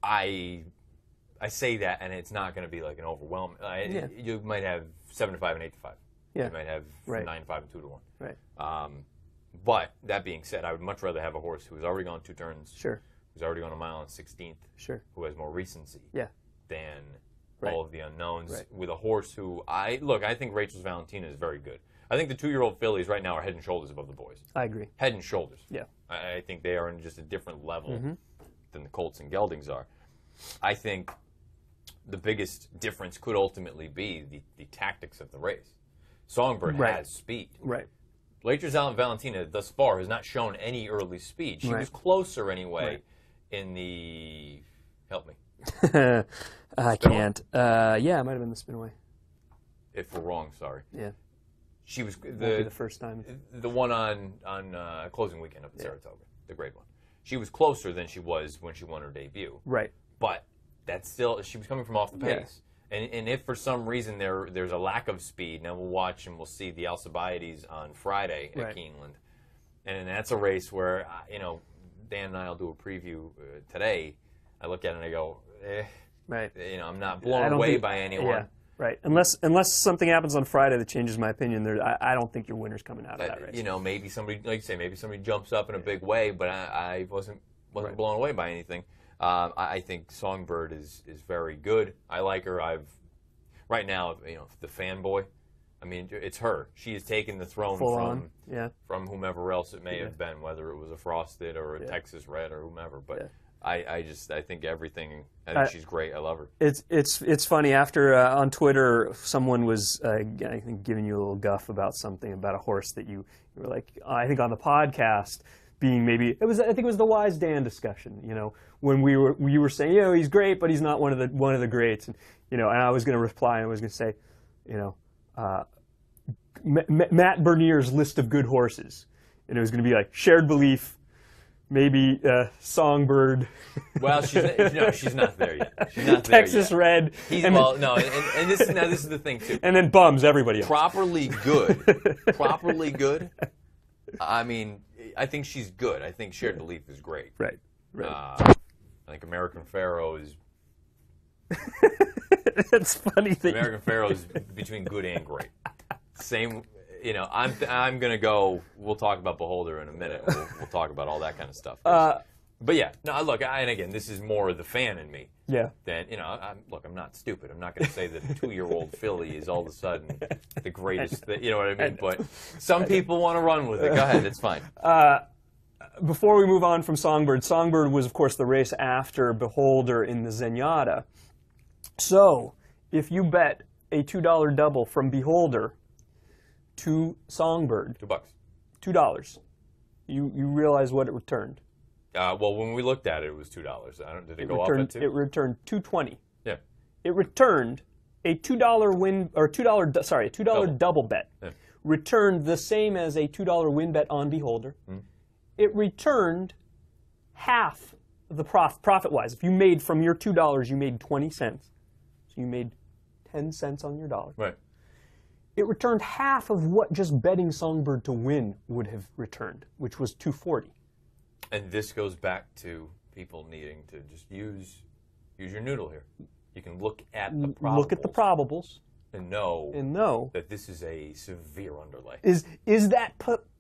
I say that, and it's not going to be like an overwhelming. You might have 7-5 and 8-5. Yeah. You might have 9-5 and 2-1. Right. But that being said, I would much rather have a horse who's already gone 2 turns. Sure. Who's already gone a mile and 16th. Sure. Who has more recency. Yeah. Than all of the unknowns. Right. With a horse who I think Rachel's Valentina is very good. I think the 2-year-old fillies right now are head and shoulders above the boys. I agree. Head and shoulders. Yeah. I think they are in just a different level than the Colts and Geldings are. I think the biggest difference could ultimately be the tactics of the race. Songbird has speed. Right. Rachel's Valentina thus far has not shown any early speed. She was closer anyway in the... Help me. I can't. Yeah, it might have been the Spinaway. If we're wrong, sorry. Yeah. She was the first time. The one on closing weekend up in Saratoga, the grade one. She was closer than she was when she won her debut. Right. But that's still, she was coming from off the pace. Yeah. And if for some reason there's a lack of speed, now we'll watch and we'll see the Alcibiades on Friday at Keeneland. And that's a race where, you know, Dan and I will do a preview today. I look at it and I go, Right. You know, I'm not blown away by anyone. Right. Unless something happens on Friday that changes my opinion, I don't think your winner's coming out of that race. You know, maybe somebody, like you say, maybe somebody jumps up in a big way, but I wasn't blown away by anything. I think Songbird is very good. I like her. Right now, you know, the fanboy. I mean, it's her. She has taken the throne from whomever else it may have been, whether it was a Frosted or a Texas Red or whomever. But I think everything. I think she's great. I love her. It's funny. After on Twitter, someone was I think giving you a little guff about something about a horse that you were like, I think on the podcast, being maybe I think it was the Wise Dan discussion. You know, when you were saying, you know, he's great, but he's not one of the greats. And you know, and I was going to reply and I was going to say, you know. Matt Bernier's list of good horses, and it was going to be like Shared Belief, maybe Songbird. Well, she's not there yet. She's not Texas there yet. Red. And this is the thing too. And then bums everybody else. Properly good. I mean, I think she's good. I think Shared Belief is great. Right. I think American Pharaoh is. That's funny. American Pharaoh is between good and great. Same, you know. I'm gonna go. We'll talk about Beholder in a minute. We'll talk about all that kind of stuff. But yeah, no. Look, and again, this is more the fan in me. Yeah. Than you know. I'm not stupid. I'm not gonna say that a 2-year-old filly is all of a sudden the greatest. You know what I mean? But some people want to run with it. Go ahead. It's fine. Before we move on from Songbird was, of course, the race after Beholder in the Zenyatta. So, if you bet a $2 double from Beholder to Songbird, $2, $2, you realize what it returned. Well, when we looked at it, it was $2. Did it go up at $2? It returned $2.20. Yeah. It returned a $2 win or $2 double bet. Yeah. Returned the same as a $2 win bet on Beholder. It returned half the profit-wise. If you made from your $2, you made 20 cents. So you made 10 cents on your dollar. Right. It returned half of what just betting Songbird to win would have returned, which was $2.40. And this goes back to people needing to just use your noodle here. You can look at the probables. Look at the probables. And know that this is a severe underlay. Is that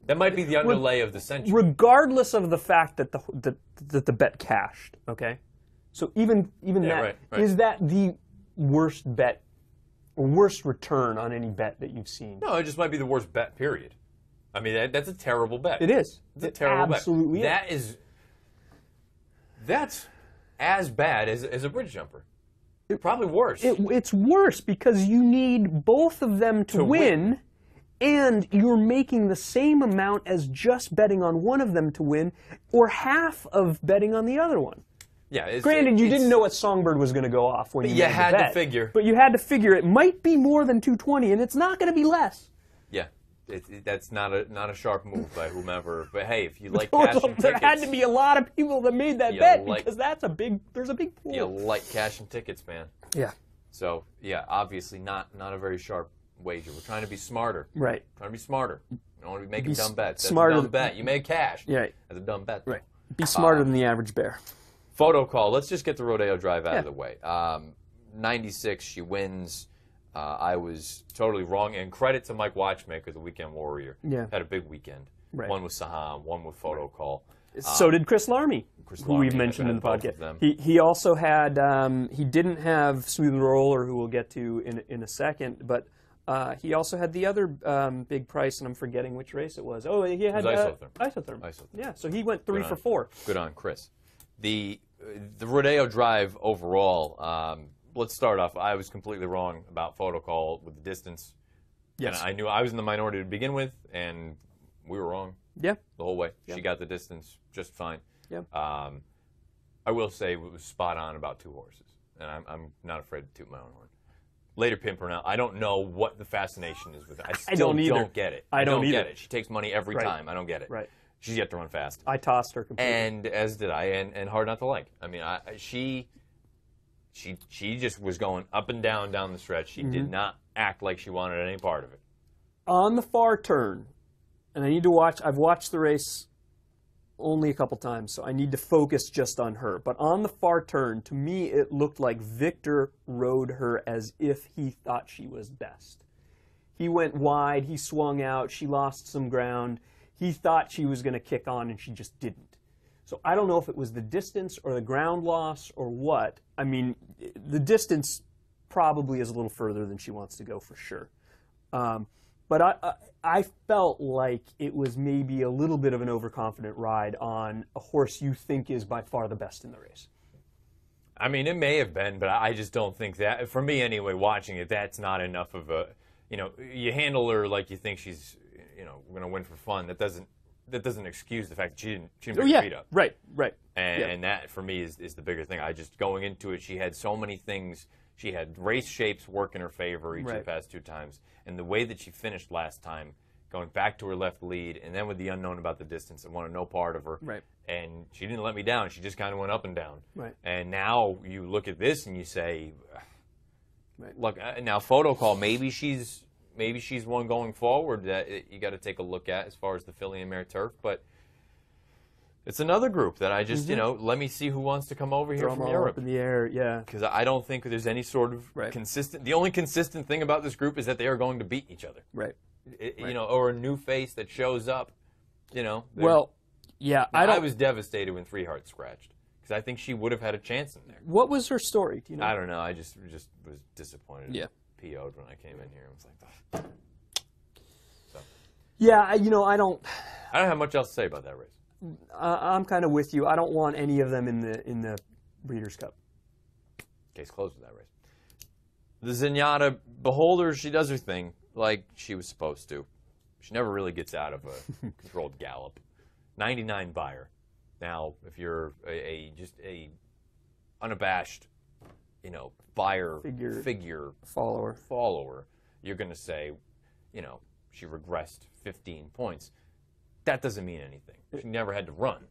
that might be the underlay of the century, regardless of the fact that the bet cashed. Okay, so even that right. Is that the worst bet or worst return on any bet that you've seen? No, it just might be the worst bet. Period. I mean, that's a terrible bet. It is. It's a terrible absolutely bet. That's as bad as a bridge jumper. Probably worse. It's worse because you need both of them to win, and you're making the same amount as just betting on one of them to win, or half of betting on the other one. Yeah. Granted, you didn't know what Songbird was going to go off when you made the bet. You had to figure. But you had to figure it might be more than 220, and it's not going to be less. Yeah. That's not a sharp move by whomever. But hey, if you like cashing tickets, there had to be a lot of people that made that bet because there's a big pool. You like cashing tickets, man. Yeah. So yeah, obviously not a very sharp wager. We're trying to be smarter. Right. Trying to be smarter. We don't want to be making dumb bets. That's smarter a dumb bet. You made cash. Yeah. That's a dumb bet. Though. Right. Be smarter than the average bear. Photo call. Let's just get the Rodeo Drive out of the way. 96, she wins. I was totally wrong, and credit to Mike Watchmaker, the Weekend Warrior. Yeah. Had a big weekend. Right. One with Saham, one with Photo Call. So did Chris Larmy, who we've mentioned in the podcast. He also had, he didn't have Smooth and Roller, who we'll get to in a second, but he also had the other big price, and I'm forgetting which race it was. Oh, he had Isotherm. Yeah, so he went 3 for 4. Good on Chris. The Rodeo Drive overall, let's start off. I was completely wrong about Photo Call with the distance. Yes. And I knew I was in the minority to begin with, and we were wrong. Yeah. The whole way. Yeah. She got the distance just fine. Yeah. I will say it was spot on about 2 horses, and I'm not afraid to toot my own horn. Later Pimpernel, I don't know what the fascination is with it. I still don't get it. I don't get it. She takes money every time. I don't get it. Right. She's yet to run fast. I tossed her completely. And as did I, and hard not to like. I mean, she just was going up and down the stretch. She did not act like she wanted any part of it. On the far turn, and I need to watch, I've watched the race only a couple times, so I need to focus just on her. But on the far turn, to me, it looked like Victor rode her as if he thought she was best. He went wide, he swung out, she lost some ground. He thought she was going to kick on, and she just didn't. So I don't know if it was the distance or the ground loss or what. I mean, the distance probably is a little further than she wants to go for sure. But I felt like it was maybe a little bit of an overconfident ride on a horse you think is by far the best in the race. I mean, it may have been, but I just don't think that, for me anyway, watching it, that's not enough of a, you handle her like you think she's, going to win for fun. That doesn't excuse the fact that she didn't bring her feet up. Right. And that, for me, is the bigger thing. Going into it, she had so many things. She had race shapes work in her favor each of the past 2 times. And the way that she finished last time, going back to her left lead, and then with the unknown about the distance, I wanted no part of her. Right. And she didn't let me down. She just kind of went up and down. Right. And now you look at this and you say, look, now photo call, maybe she's one going forward that you got to take a look at as far as the filly and mare turf. But it's another group that I just, let me see who wants to come over here from Europe. Up in the air, yeah. Because I don't think there's any sort of consistent. The only consistent thing about this group is that they are going to beat each other. Right. Or a new face that shows up. Well, yeah. I was devastated when 3 Heart scratched because I think she would have had a chance in there. What was her story? Do you know? I don't know. I just was disappointed. Yeah. PO'd when I came in here. I was like, oh. So. Yeah, I don't have much else to say about that race. I'm kind of with you. I don't want any of them in the Breeders' Cup. Case closed with that race. The Zenyatta Beholder, she does her thing like she was supposed to. She never really gets out of a controlled gallop. 99 buyer. Now, if you're just a unabashed, buyer figure follower, you're going to say, she regressed 15 points. That doesn't mean anything. She never had to run.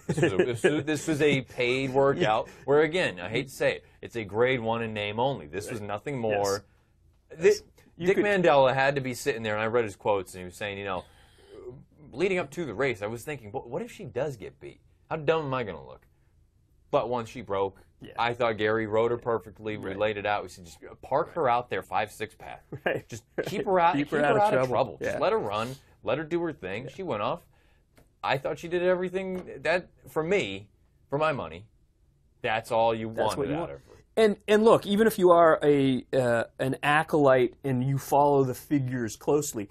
This was a paid workout where, again, I hate to say it, it's a grade 1 in name only. This was nothing more. Yes. Dick Mandela had to be sitting there, and I read his quotes, and he was saying, leading up to the race, I was thinking, what if she does get beat? How dumb am I going to look? But once she broke, I thought Gary rode her perfectly. We laid it out. We said, just park her out there 5-6 path. Just keep her out, keep her out of trouble. Just let her run. Let her do her thing. Yeah. She went off. I thought she did everything that, for me, for my money, that's all you wanted out of her. And look, even if you are an acolyte and you follow the figures closely,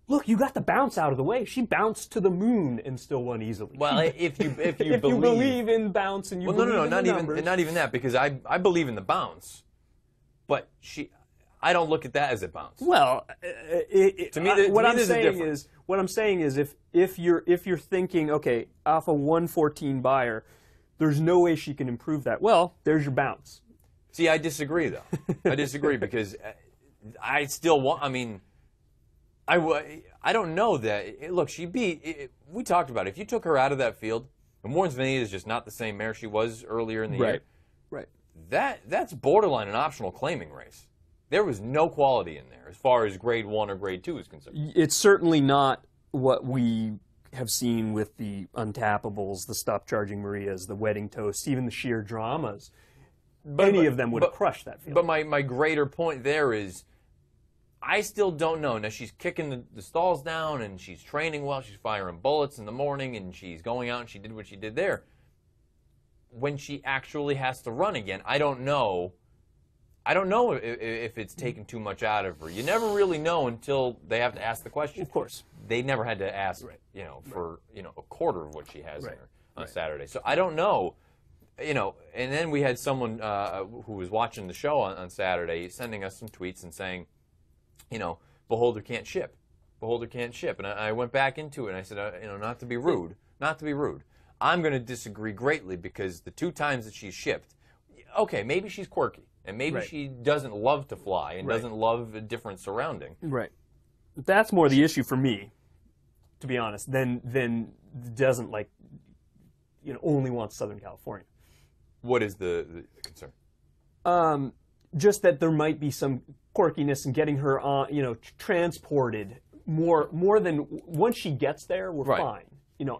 look, you got the bounce out of the way. She bounced to the moon and still won easily. Well, if you believe in bounce and you believe in the numbers. Not even that, because I believe in the bounce, but I don't look at that as a bounce. Well, what I'm saying is if you're thinking, okay, off a 114 buyer, there's no way she can improve that. Well, there's your bounce. See, I disagree though. I disagree because I still want. I mean, I don't know that. Look, we talked about it. If you took her out of that field, and Warren's Vanita is just not the same mare she was earlier in the year. Right. That's borderline an optional claiming race. There was no quality in there as far as grade 1 or grade 2 is concerned. It's certainly not what we have seen with the Untappables, the Stop Charging Marias, the Wedding Toasts, even the Sheer Dramas. Any of them would have crushed that field. But my greater point there is, I still don't know. Now, she's kicking the stalls down, and she's training well. She's firing bullets in the morning, and she's going out, and she did what she did there. When she actually has to run again, I don't know. I don't know if it's taken too much out of her. You never really know until they have to ask the question. Of course. They never had to ask, for a quarter of what she has in her on Saturday. So I don't know, and then we had someone who was watching the show on Saturday sending us some tweets and saying, Beholder can't ship. Beholder can't ship. And I went back into it and I said, not to be rude. I'm going to disagree greatly because the 2 times that she's shipped, okay, maybe she's quirky. And maybe she doesn't love to fly and doesn't love a different surrounding. Right. That's more the issue for me, to be honest, than doesn't only wants Southern California. What is the concern? Just that there might be some quirkiness in getting her transported more than once she gets there, we're fine.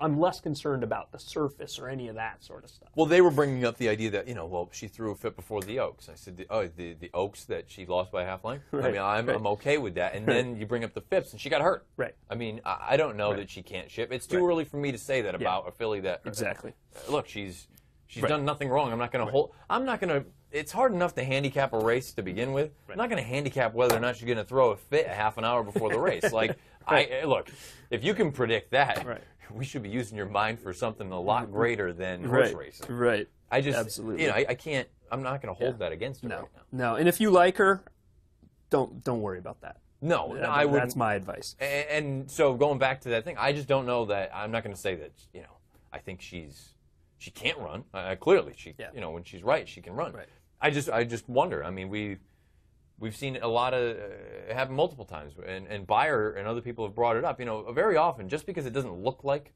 I'm less concerned about the surface or any of that sort of stuff. Well, they were bringing up the idea that, she threw a fit before the Oaks. I said, the Oaks that she lost by half length? Right. I mean, I'm okay with that. And then you bring up the Phipps, and she got hurt. Right. I mean, I don't know that she can't ship. It's too early for me to say that about a filly that... Exactly. Look, she's done nothing wrong. I'm not going to hold... I'm not going to... It's hard enough to handicap a race to begin with. I'm not going to handicap whether or not she's going to throw a fit a half an hour before the race. Like, look, if you can predict that... Right. We should be using your mind for something a lot greater than horse racing. Right. I just, absolutely. I can't. I'm not going to hold that against her right now. No. And if you like her, don't worry about that. No, I wouldn't. That's my advice. And so going back to that thing, I just don't know that. I'm not going to say that. I think she can't run. Clearly, when she's right, she can run. Right. I just wonder. I mean, We've seen a lot of happen multiple times, and Beyer and other people have brought it up. Very often, just because it doesn't look like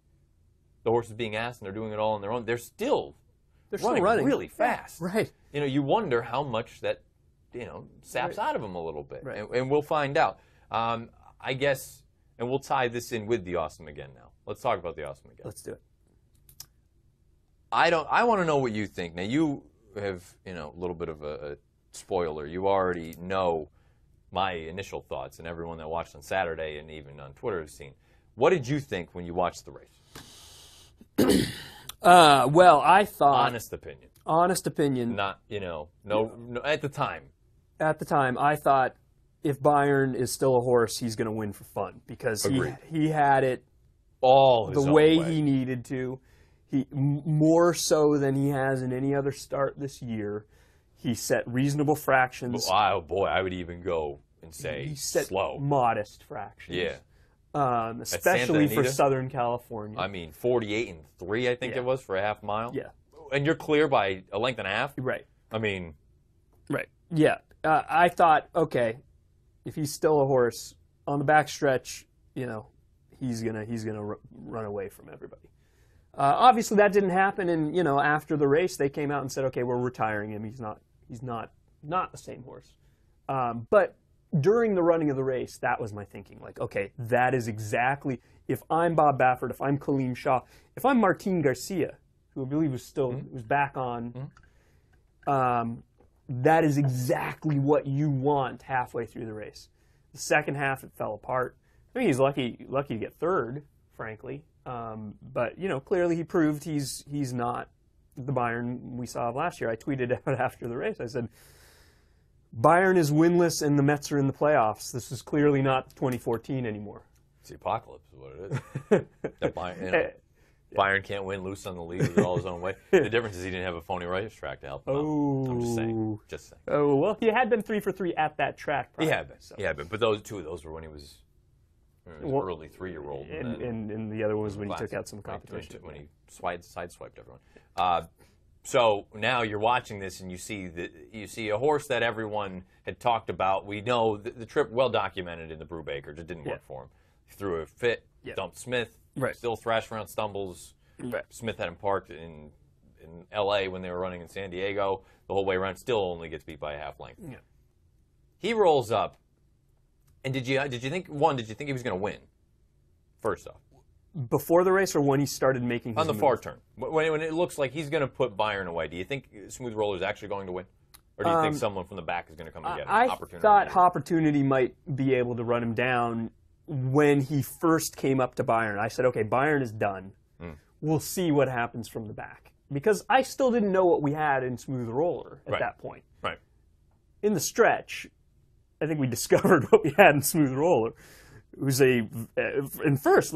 the horse is being asked and they're doing it all on their own, they're still running really fast. Right. You wonder how much that saps out of them a little bit, and we'll find out. I guess, and we'll tie this in with the Awesome Again now. Let's talk about the Awesome Again. Let's do it. I want to know what you think. Now you have a little bit of a spoiler. You already know my initial thoughts, and everyone that watched on Saturday and even on Twitter has seen. What did you think when you watched the race? Well, I thought... Honest opinion. Not, no, at the time. At the time, I thought if Bayern is still a horse, he's going to win for fun, because he had it all the way he needed to. More so than he has in any other start this year. He set reasonable fractions. Oh, boy, I would even go and say he set slow. Modest fractions. Yeah. Especially for Southern California. I mean, 48-3, I think it was, for a half mile. Yeah. And you're clear by a length and a half? Right. I mean... Right. Yeah. I thought, okay, if he's still a horse, on the backstretch, he's gonna run away from everybody. Obviously, that didn't happen, and after the race, they came out and said, "Okay, we're retiring him. He's not the same horse." But during the running of the race, that was my thinking. Like, okay, that is exactly. If I'm Bob Baffert, if I'm Kaleem Shaw, if I'm Martin Garcia, who I believe was back on, that is exactly what you want halfway through the race. The second half, it fell apart. I mean, he's lucky to get third, frankly. But clearly he proved he's not the Bayern we saw last year. I tweeted out after the race. I said, Bayern is winless and the Mets are in the playoffs. This is clearly not 2014 anymore. It's the apocalypse is what it is. That Bayern can't win loose on the lead with it all his own way. The difference is he didn't have a phony racetrack to help him out. I'm just saying. Oh, well, he had been 3 for 3 at that track. Probably, he had been. So. Yeah, but two of those were when he was early 3-year-old. And the other was when he took out some competition. When he sideswiped everyone. So now you're watching this and you see a horse that everyone had talked about. We know the trip well documented in the Brubaker. Just didn't work for him. He threw a fit, dumped Smith, still thrashed around stumbles. Right. Smith had him parked in L.A. when they were running in San Diego. The whole way around, still only gets beat by a half length. Yeah. He rolls up. And did you think he was going to win? First off, before the race or when he started making his on the far turn, when it looks like he's going to put Bayern away, do you think Smooth Roller is actually going to win, or do you think someone from the back is going to come and get him? I thought Opportunity might be able to run him down when he first came up to Bayern. I said, okay, Bayern is done. We'll see what happens from the back, because I still didn't know what we had in Smooth Roller at that point. Right. In the stretch, I think we discovered what we had in Smooth Roller. It was and first,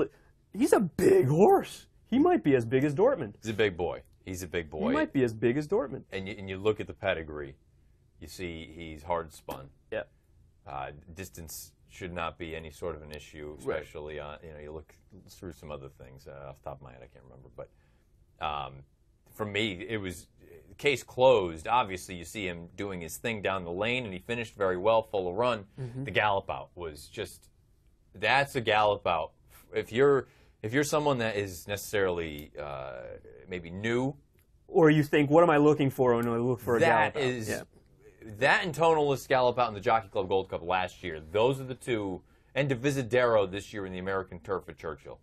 he's a big horse. He might be as big as Dortmund. He's a big boy. He might be as big as Dortmund. And you look at the pedigree, you see he's hard spun. Yeah. Distance should not be any sort of an issue, especially on, you look through some other things. Off the top of my head, I can't remember. But for me, it was case closed. Obviously, you see him doing his thing down the lane, and he finished very well, full of run. The gallop out was just, that's a gallop out. If you're someone that is necessarily maybe new, or you think, what am I looking for when I look for a gallop out? That and Tonalist gallop out in the Jockey Club Gold Cup last year. Those are the two, and Divisadero this year in the American Turf at Churchill.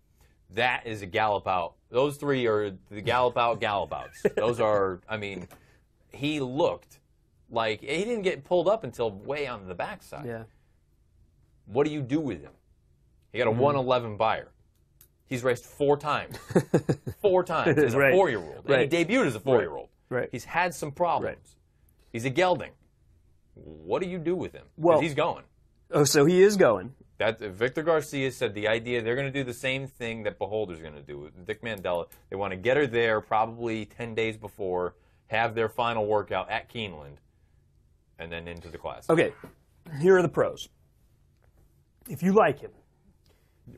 that is a gallop out. Those three are the gallop outs. Those are, I mean, he looked like he didn't get pulled up until way on the backside. Yeah. What do you do with him? He got a 111 buyer. He's raced 4 times. 4 times as a 4-year-old. And he debuted as a 4-year-old. Right. He's had some problems. Right. He's a gelding. What do you do with him? Well, he's going. Oh, so he is going. That Victor Garcia said the idea they're going to do the same thing that Beholder's going to do with Dick Mandela. They want to get her there probably 10 days before, have their final workout at Keeneland, and then into the class. Okay, here are the pros. If you like him,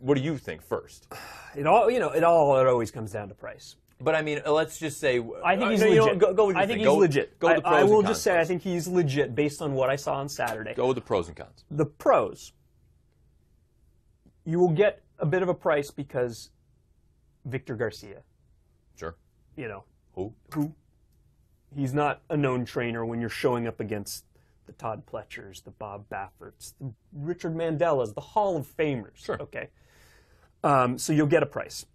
what do you think first? It always comes down to price. But I mean, let's just say I think he's legit. Go with your I think he's legit. Go with the pros I will and just cons say first. I think he's legit based on what I saw on Saturday. Go with the pros and cons. The pros, you will get a bit of a price because Victor Garcia. Sure. Who? He's not a known trainer when you're showing up against the Todd Pletchers, the Bob Bafferts, the Richard Mandelas, the Hall of Famers. Sure. Okay. So you'll get a price.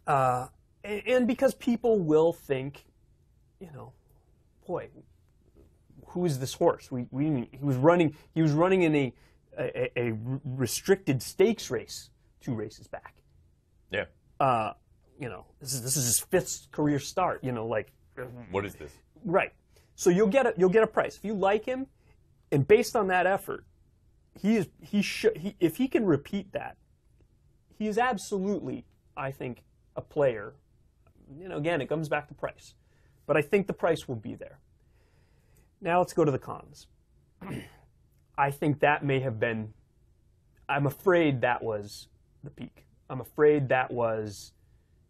And because people will think, boy, who is this horse? He was running in a restricted stakes race 2 races back. Yeah. This is his 5th career start. What is this? Right. So you'll get a price if you like him, and based on that effort, if he can repeat that, he is absolutely, I think, a player. Again, it comes back to price, but I think the price will be there. Now let's go to the cons. I think that may have been. I'm afraid that was the peak. I'm afraid that was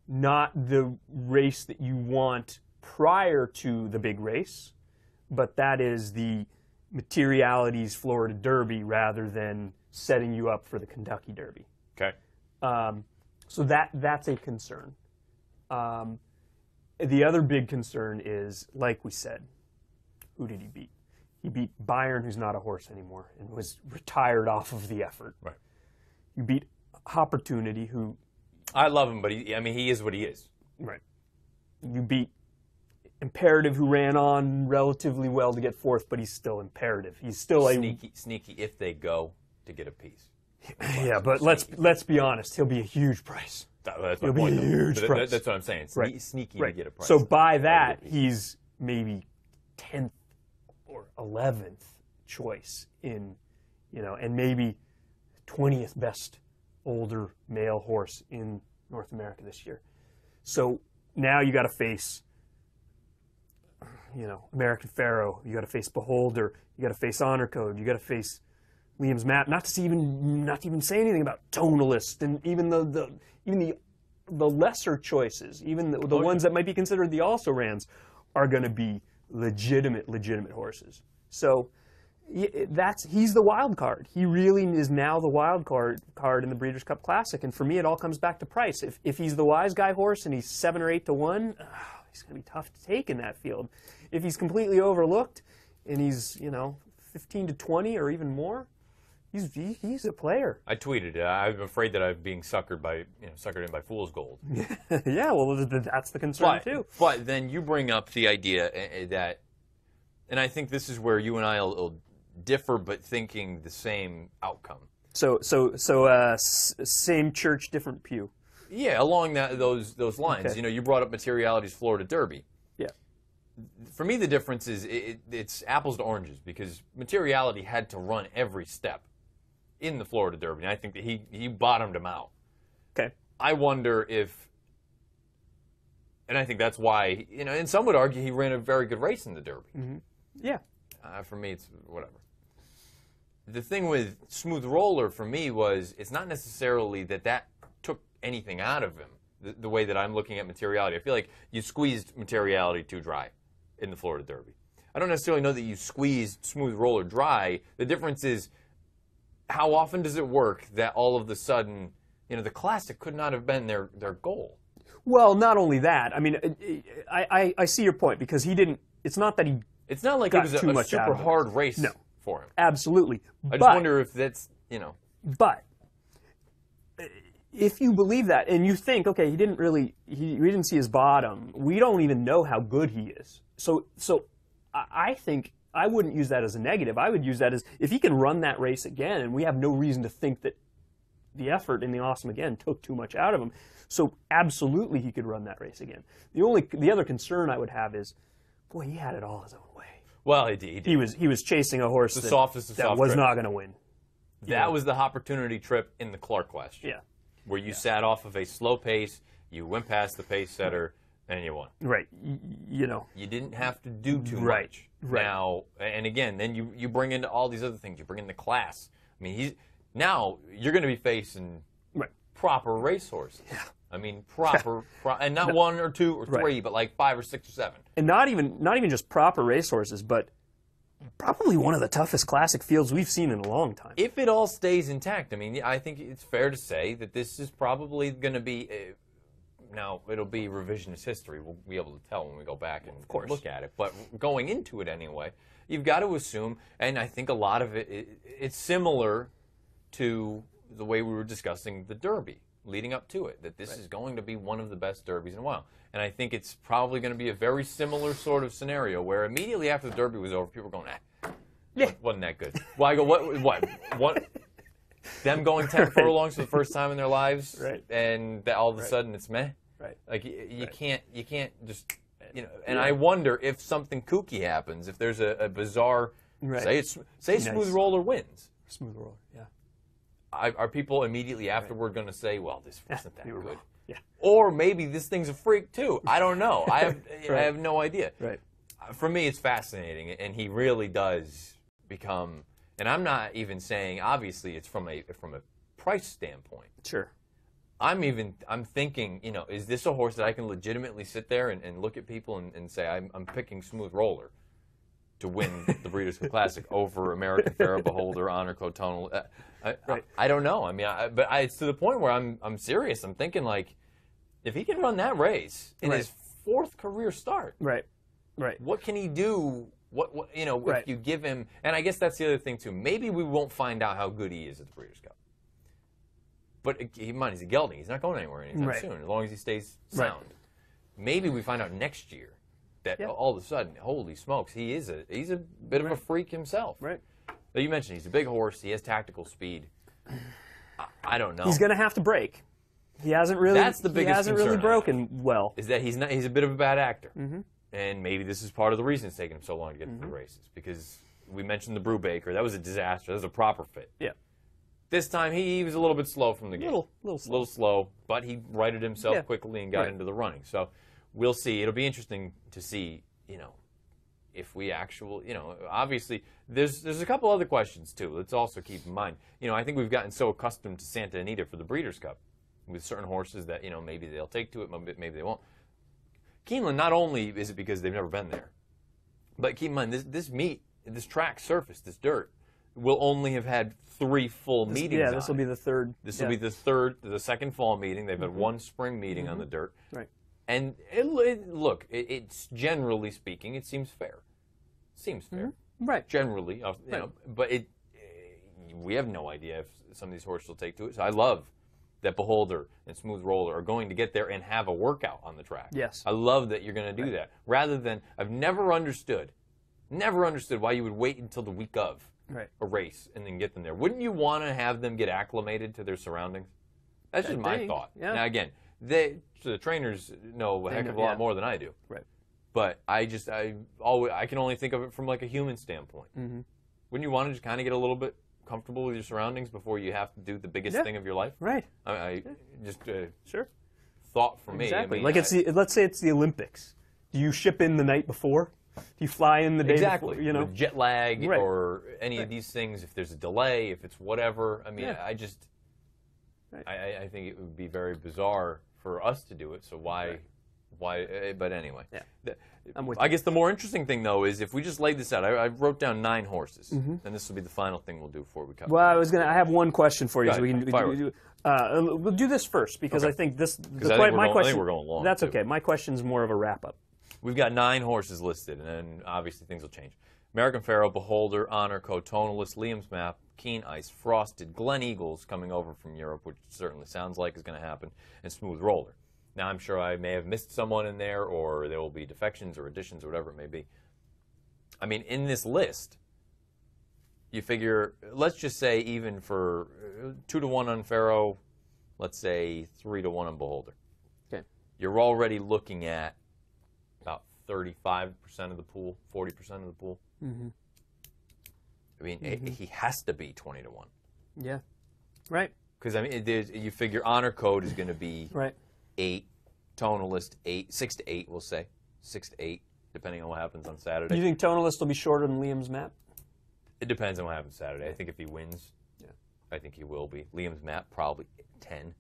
not the race that you want prior to the big race, but that is the Materialities Florida Derby rather than setting you up for the Kentucky Derby. Okay. So that's a concern. The other big concern is, like we said, who did he beat? He beat Byron, who's not a horse anymore, and was retired off of the effort. Right. You beat Opportunity, who... I love him, but he is what he is. Right. You beat Imperative, who ran on relatively well to get 4th, but he's still Imperative. He's still sneaky if they go to get a piece. Yeah, but let's be honest. He'll be a huge price. That's my He'll point, be a huge price. That's what I'm saying. Sneaky to get a price. So by that, he's maybe 10th or 11th choice in, and maybe 20th best older male horse in North America this year. So now you got to face, American Pharaoh. You got to face Beholder. You got to face Honor Code. You got to face Liam's Map. Not to even say anything about Tonalist and even the lesser choices, even the ones that might be considered the also-rans, are going to be legitimate horses. So he's the wild card. He really is now the wild card in the Breeders' Cup Classic. And for me, it all comes back to price. If he's the wise guy horse and he's 7 or 8 to 1, he's going to be tough to take in that field. If he's completely overlooked and he's 15 to 20 or even more, he's a player. I tweeted it. I'm afraid that I'm being suckered in by fool's gold. Yeah, well, that's the concern too. But then you bring up the idea that, and I think this is where you and I will differ, but thinking the same outcome. So, same church, different pew. Yeah, along those lines. Okay. You brought up Materialities Florida Derby. Yeah. For me, the difference is it's apples to oranges because Materiality had to run every step in the Florida Derby, and I think that he bottomed him out. Okay. I wonder if, and I think that's why, and some would argue he ran a very good race in the Derby. Mm-hmm. Yeah. For me, it's whatever. The thing with Smooth Roller for me was it's not necessarily that took anything out of him, the way that I'm looking at Materiality. I feel like you squeezed Materiality too dry in the Florida Derby. I don't necessarily know that you squeezed Smooth Roller dry. The difference is how often does it work that all of a sudden, the Classic could not have been their goal. Well, not only that. I mean, I see your point because he didn't. It's not that he. It's not like got it was too a much super hard race for him. Absolutely. I just wonder if that's But if you believe that, and you think, okay, we didn't see his bottom. We don't even know how good he is. So I think I wouldn't use that as a negative. I would use that as, if he can run that race again, and we have no reason to think that the effort in the Awesome Again took too much out of him. So absolutely he could run that race again. The other concern I would have is, boy, he had it all his own way. Well, he did. He was chasing a horse that was not going to win. That was the opportunity trip in the Clark last year. Yeah. Where you sat off of a slow pace, you went past the pace setter, and you won. Right. You didn't have to do too much. Right. Now, and again, then you bring in all these other things. You bring in the class. I mean, now you're going to be facing proper racehorses. Yeah. I mean, proper, and not one or two or three, but like 5 or 6 or 7. And not even just proper racehorses, but probably one of the toughest classic fields we've seen in a long time. If it all stays intact, I mean, I think it's fair to say that this is probably going to be, now it'll be revisionist history. We'll be able to tell when we go back and look at it. But going into it anyway, you've got to assume, and I think a lot of it's similar to the way we were discussing the Derby leading up to it, that this is going to be one of the best Derbies in a while. And I think it's probably going to be a very similar sort of scenario where immediately after the Derby was over, people were going, wasn't that good. Well, I go, what? Them going 10 furlongs for the first time in their lives, and all of a sudden it's meh. Right. Like you can't just, and I wonder if something kooky happens, if there's a bizarre, say Smooth Roller wins. Smooth Roller, yeah. Are people immediately afterward going to say, well, this wasn't that good? Yeah. Or maybe this thing's a freak too. I don't know. I have no idea. Right. For me, it's fascinating, and he really does become. And I'm not even saying, obviously, it's from a price standpoint. Sure. I'm thinking, is this a horse that I can legitimately sit there and look at people and say, I'm picking Smooth Roller to win the Breeders' Cup Classic over American Pharoah Beholder, Honor Cotonal. I don't know. I mean, but it's to the point where I'm serious. I'm thinking, like, if he can run that race in his 4th career start, right, what can he do? If you give him, and I guess that's the other thing too. Maybe we won't find out how good he is at the Breeders' Cup. But keep in mind, he's a gelding. He's not going anywhere anytime soon, as long as he stays sound. Maybe we find out next year that all of a sudden, holy smokes, he's a bit of a freak himself. Right. But you mentioned he's a big horse. He has tactical speed. I don't know. He's going to have to break. He hasn't really. That's the biggest concern. He hasn't really broken well. Is that he's a bit of a bad actor. Mm-hmm. And maybe this is part of the reason it's taken him so long to get to the races, because we mentioned the Brubaker. That was a disaster. That was a proper fit. Yeah. This time he was a little bit slow from the gate. Little slow, but he righted himself quickly and got into the running. So we'll see. It'll be interesting to see, if we obviously there's a couple other questions too. Let's also keep in mind. I think we've gotten so accustomed to Santa Anita for the Breeders' Cup with certain horses that, maybe they'll take to it, maybe they won't. Keeneland, not only is it because they've never been there, but keep in mind, this track surface, this dirt, will only have had 3 full meetings. Yeah, this will be the third. This will be the second fall meeting. They've had 1 spring meeting on the dirt. Right. And it's generally speaking, it seems fair. Seems fair. Right. Generally, but we have no idea if some of these horses will take to it. So I love that Beholder and Smooth Roller are going to get there and have a workout on the track. Yes. I love that you're going to do that. Rather than, I've never understood why you would wait until the week of a race and then get them there. Wouldn't you want to have them get acclimated to their surroundings? That's just my thought. Yeah. Now, again, the trainers know a heck of a lot more than I do. Right. But I can only think of it from like a human standpoint. Mm-hmm. Wouldn't you want to just kind of get a little bit comfortable with your surroundings before you have to do the biggest thing of your life? Right. Sure. Thought for me. Exactly. Let's say it's the Olympics. Do you ship in the night before? Do you fly in the day before? With jet lag or any of these things. If there's a delay, if it's whatever. I mean, I think it would be very bizarre for us to do it. So why? But anyway. Yeah. I guess the more interesting thing, though, is if we just laid this out. I wrote down 9 horses, and this will be the final thing we'll do before we cut. Well, I have one question for you. So we'll do this first, because I think this. My question. I think we're going long. That's okay. My question's more of a wrap up. We've got 9 horses listed, and then obviously things will change. American Pharoah, Beholder, Honor, Cotonalist, Liam's Map, Keen Ice, Frosted, Glen Eagles coming over from Europe, which certainly sounds like is going to happen, and Smooth Roller. Now, I'm sure I may have missed someone in there, or there will be defections or additions or whatever it may be. I mean, in this list, you figure, let's just say even for 2-1 on Pharoah, let's say 3-1 on Beholder. Okay. You're already looking at about 35% of the pool, 40% of the pool. Mm-hmm. I mean, he has to be 20-1. Yeah. Right. Because, I mean, you figure Honor Code is going to be right. 8, Tonalist 8, 6 to 8, we'll say. 6 to 8, depending on what happens on Saturday. You think Tonalist will be shorter than Liam's Map? It depends on what happens Saturday. I think if he wins, I think he will be. Liam's Map, probably 10. Okay.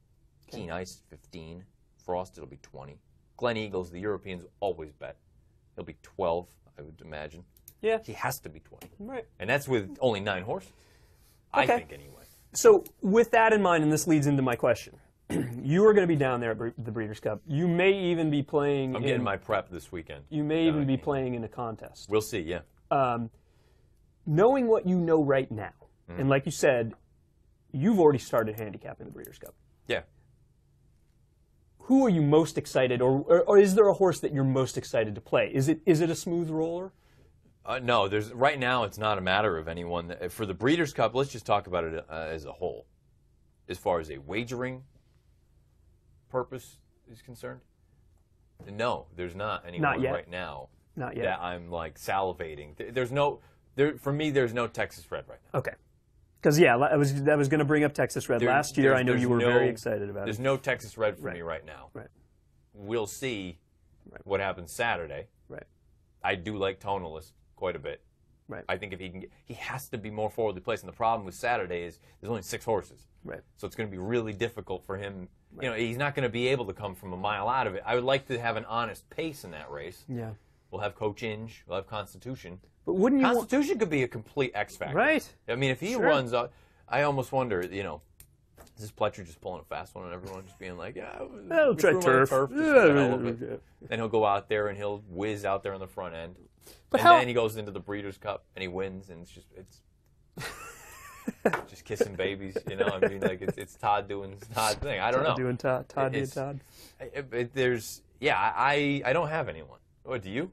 Keen Ice, 15. Frost, it'll be 20. Glen Eagles, the Europeans always bet. He'll be 12, I would imagine. Yeah. He has to be 20. Right. And that's with only 9 horses. Okay. I think, anyway. So, with that in mind, and this leads into my question, you are going to be down there at the Breeders' Cup. You may even be playing. I'm getting my prep this weekend. You may even be playing in a contest. We'll see, yeah. Knowing what you know right now, and like you said, you've already started handicapping the Breeders' Cup. Yeah. Who are you most excited, or is there a horse that you're most excited to play? Is it a Smooth Roller? No, right now it's not a matter of anyone. For the Breeders' Cup, let's just talk about it as a whole. As far as a wagering purpose is concerned, no, there's not anyone right now that I'm like salivating. For me, there's no Texas Red right now. Okay. Because, yeah, I was going to bring up Texas Red. Last year, I know you were very excited about it. There's no Texas Red for me right now. Right. We'll see what happens Saturday. Right. I do like Tonalist quite a bit. Right. I think if he has to be more forwardly placed. And the problem with Saturday is there's only 6 horses. Right. So it's going to be really difficult for him. Right. You know, he's not going to be able to come from a mile out of it. I would like to have an honest pace in that race. Yeah. We'll have Coach Inge. We'll have Constitution. But wouldn't you Constitution could be a complete X factor. Right. I mean, if he runs, I almost wonder, you know, is this Pletcher just pulling a fast one and everyone just being like, yeah, I'll try turf. Then he'll go out there and he'll whiz out there on the front end. But then he goes into the Breeders' Cup and he wins, and it's just kissing babies, you know. I mean, like it's Todd doing Todd thing. I don't know. Doing Todd doing Todd. I don't have anyone. What do you?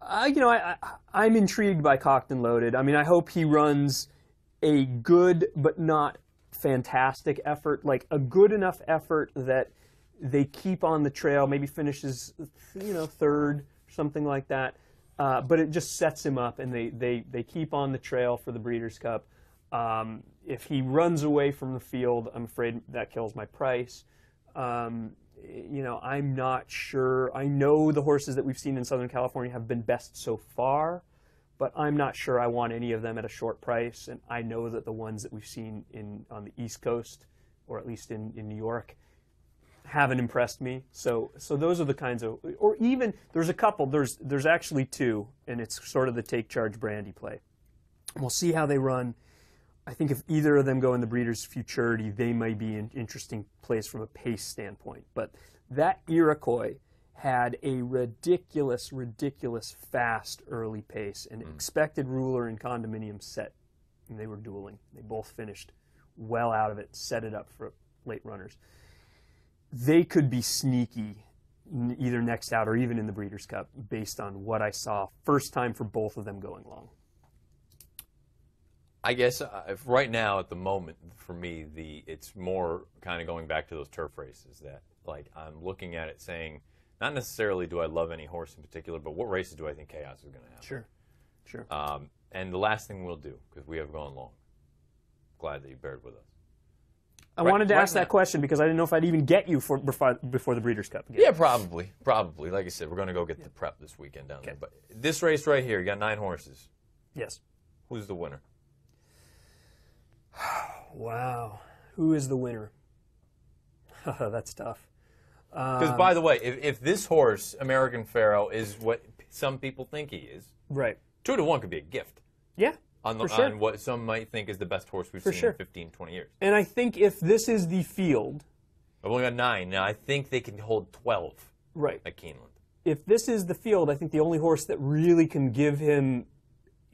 I'm intrigued by Cocked and Loaded. I mean, I hope he runs a good but not fantastic effort, like a good enough effort that they keep on the trail, maybe finishes, third, something like that. But it just sets him up, and they keep on the trail for the Breeders' Cup. If he runs away from the field, I'm afraid that kills my price. I'm not sure. I know the horses that we've seen in Southern California have been best so far, but I'm not sure I want any of them at a short price. And I know that the ones that we've seen on the East Coast, or at least in New York, haven't impressed me. So those are the kinds of, or even there's a couple. There's actually 2, and it's sort of the Take Charge Brandy play. We'll see how they run. I think if either of them go in the Breeders' Futurity, they may be an interesting place from a pace standpoint. But that Iroquois had a ridiculous fast early pace, and Expected Ruler and Condominium set, and they were dueling. They both finished well out of it, set it up for late runners. They could be sneaky either next out or even in the Breeders' Cup based on what I saw first time for both of them going long. I guess right now at the moment for me, it's more kind of going back to those turf races that like I'm looking at it saying not necessarily do I love any horse in particular, but what races do I think Chaos is going to have? Sure. And the last thing we'll do, because we have gone long. Glad that you bared with us. I wanted to ask that question because I didn't know if I'd even get you before the Breeders' Cup. Yeah, probably. Like I said, we're going to go get the prep this weekend down there. But this race right here, you got 9 horses. Yes. Who's the winner? Wow. Who is the winner? That's tough. Because, by the way, if this horse, American Pharoah, is what some people think he is, right, 2-1 could be a gift. Yeah, on what some might think is the best horse we've seen in 15, 20 years. And I think if this is the field... I've only got 9. Now, I think they can hold 12 at Keeneland. If this is the field, I think the only horse that really can give him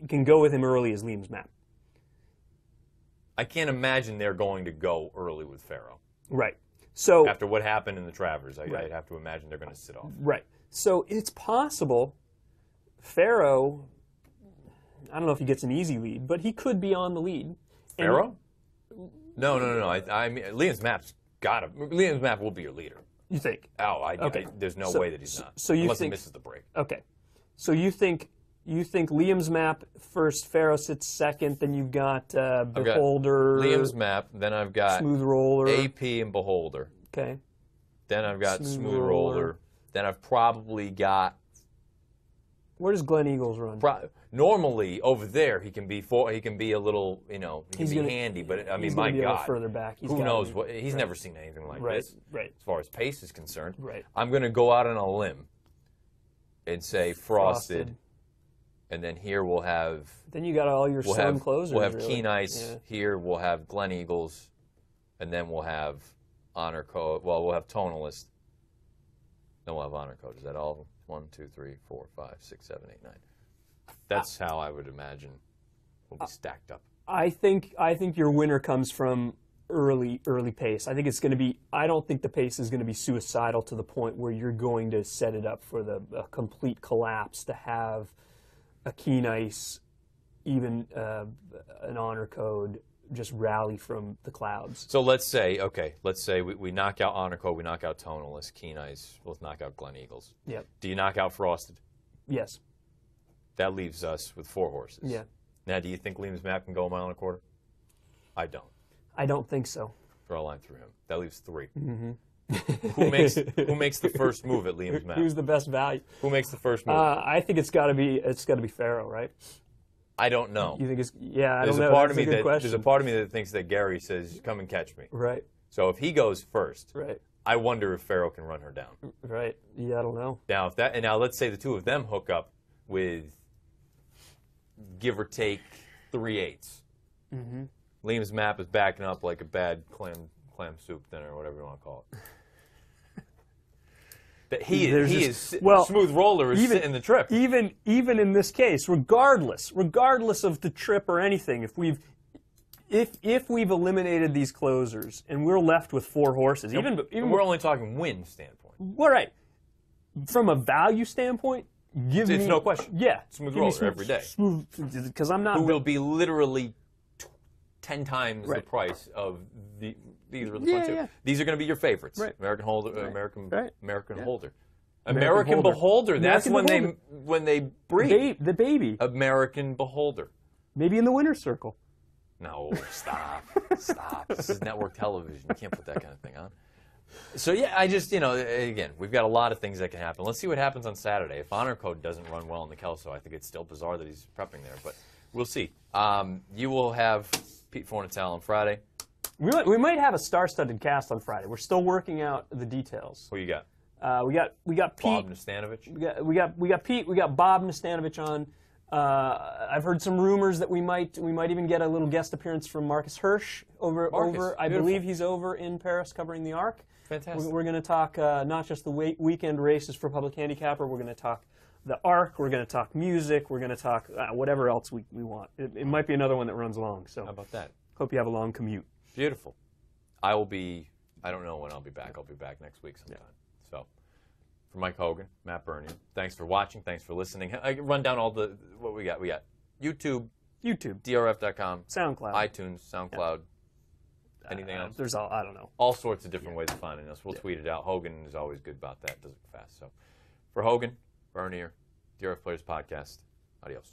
can go with him early is Liam's map. I can't imagine they're going to go early with Farrow. Right. So after what happened in the Travers, I'd have to imagine they're going to sit off. Right. So it's possible Farrow, I don't know if he gets an easy lead, but he could be on the lead. Farrow? No. I mean, Liam's map will be your leader. You think? Okay. There's no way that he's not. So you unless think, he misses the break. Okay. So you think Liam's map first, Farrow sits second, then you've got Beholder. Liam's map, then I've got Smooth Roller. AP and Beholder. Okay. Then I've got Smooth Roller. Then I've probably got. Where does Glen Eagles run? Normally over there he can be a little, he can be handy, but I mean, my God, further back. Who knows what? He's never seen anything like this. Right. As far as pace is concerned. Right. I'm going to go out on a limb and say Frosted. And then here we'll have. Then you got all your sun closers. We'll have Keen Ice. Yeah. Here we'll have Glen Eagles, and then we'll have Honor Code. Well, we'll have Tonalist. Then we'll have Honor Code. Is that all of them? 1, 2, 3, 4, 5, 6, 7, 8, 9. That's how I would imagine we'll be stacked up. I think your winner comes from early pace. I think it's going to be. I don't think the pace is going to be suicidal to the point where you're going to set it up for a complete collapse to have a Keen Ice, even an Honor Code, just rally from the clouds. So let's say we knock out Honor Code, we knock out Tonalist, Keen Ice, let's knock out Glen Eagles. Yep. Do you knock out Frosted? Yes. That leaves us with 4 horses. Yeah. Now, do you think Liam's map can go a mile and a quarter? I don't. I don't think so. Draw a line through him. That leaves 3. Mm-hmm. Who makes the first move at Liam's map? Who's the best value? Who makes the first move? I think it's got to be Farrow, right? I don't know. You think it's I there's don't know. A part That's of me a good question. There's a part of me that thinks that Gary says, "Come and catch me." Right. So if he goes first, right. I wonder if Farrow can run her down. Right. Yeah, I don't know. Now let's say the two of them hook up with, give or take, 3/8. Mm-hmm. Liam's map is backing up like a bad clam soup dinner, or whatever you want to call it. That he is Smooth Roller is sitting the trip. Even in this case, regardless of the trip or anything, if we've eliminated these closers and we're left with 4 horses, even we're only talking win standpoint. All right. From a value standpoint, it's no question. Yeah, Smooth Roller every day. Because I'm not. Who will be literally 10 times the price of these are the front two. Yeah. These are going to be your favorites. Right. American Holder, right. American yeah. Holder. American Beholder. That's when they breed. The baby. American Beholder. Maybe in the winner's circle. No, stop. Stop. This is network television. You can't put that kind of thing on. So, yeah, I just, again, we've got a lot of things that can happen. Let's see what happens on Saturday. If Honor Code doesn't run well in the Kelso, I think it's still bizarre that he's prepping there. But we'll see. You will have Pete Fornatale on Friday. We might have a star-studded cast on Friday. We're still working out the details. Who you got? We got Pete. Bob Nastanovich. We got Pete. We got Bob Nastanovich on. I've heard some rumors that we might even get a little guest appearance from Marcus Hirsch over. I believe he's over in Paris covering the Arc. Fantastic. We're going to talk not just the weekend races for Public Handicapper. We're going to talk the Arc. We're going to talk music. We're going to talk whatever else we want. It might be another one that runs long. So how about that? Hope you have a long commute. Beautiful. I don't know when I'll be back. I'll be back next week sometime. Yeah. So, for Mike Hogan, Matt Bernier, thanks for watching. Thanks for listening. I run down all what we got. We got YouTube, DRF.com, SoundCloud, iTunes, SoundCloud. Anything else? There's I don't know. All sorts of different ways of finding us. We'll tweet it out. Hogan is always good about that. Does it fast. So, for Hogan, Bernier, DRF Players Podcast. Adios.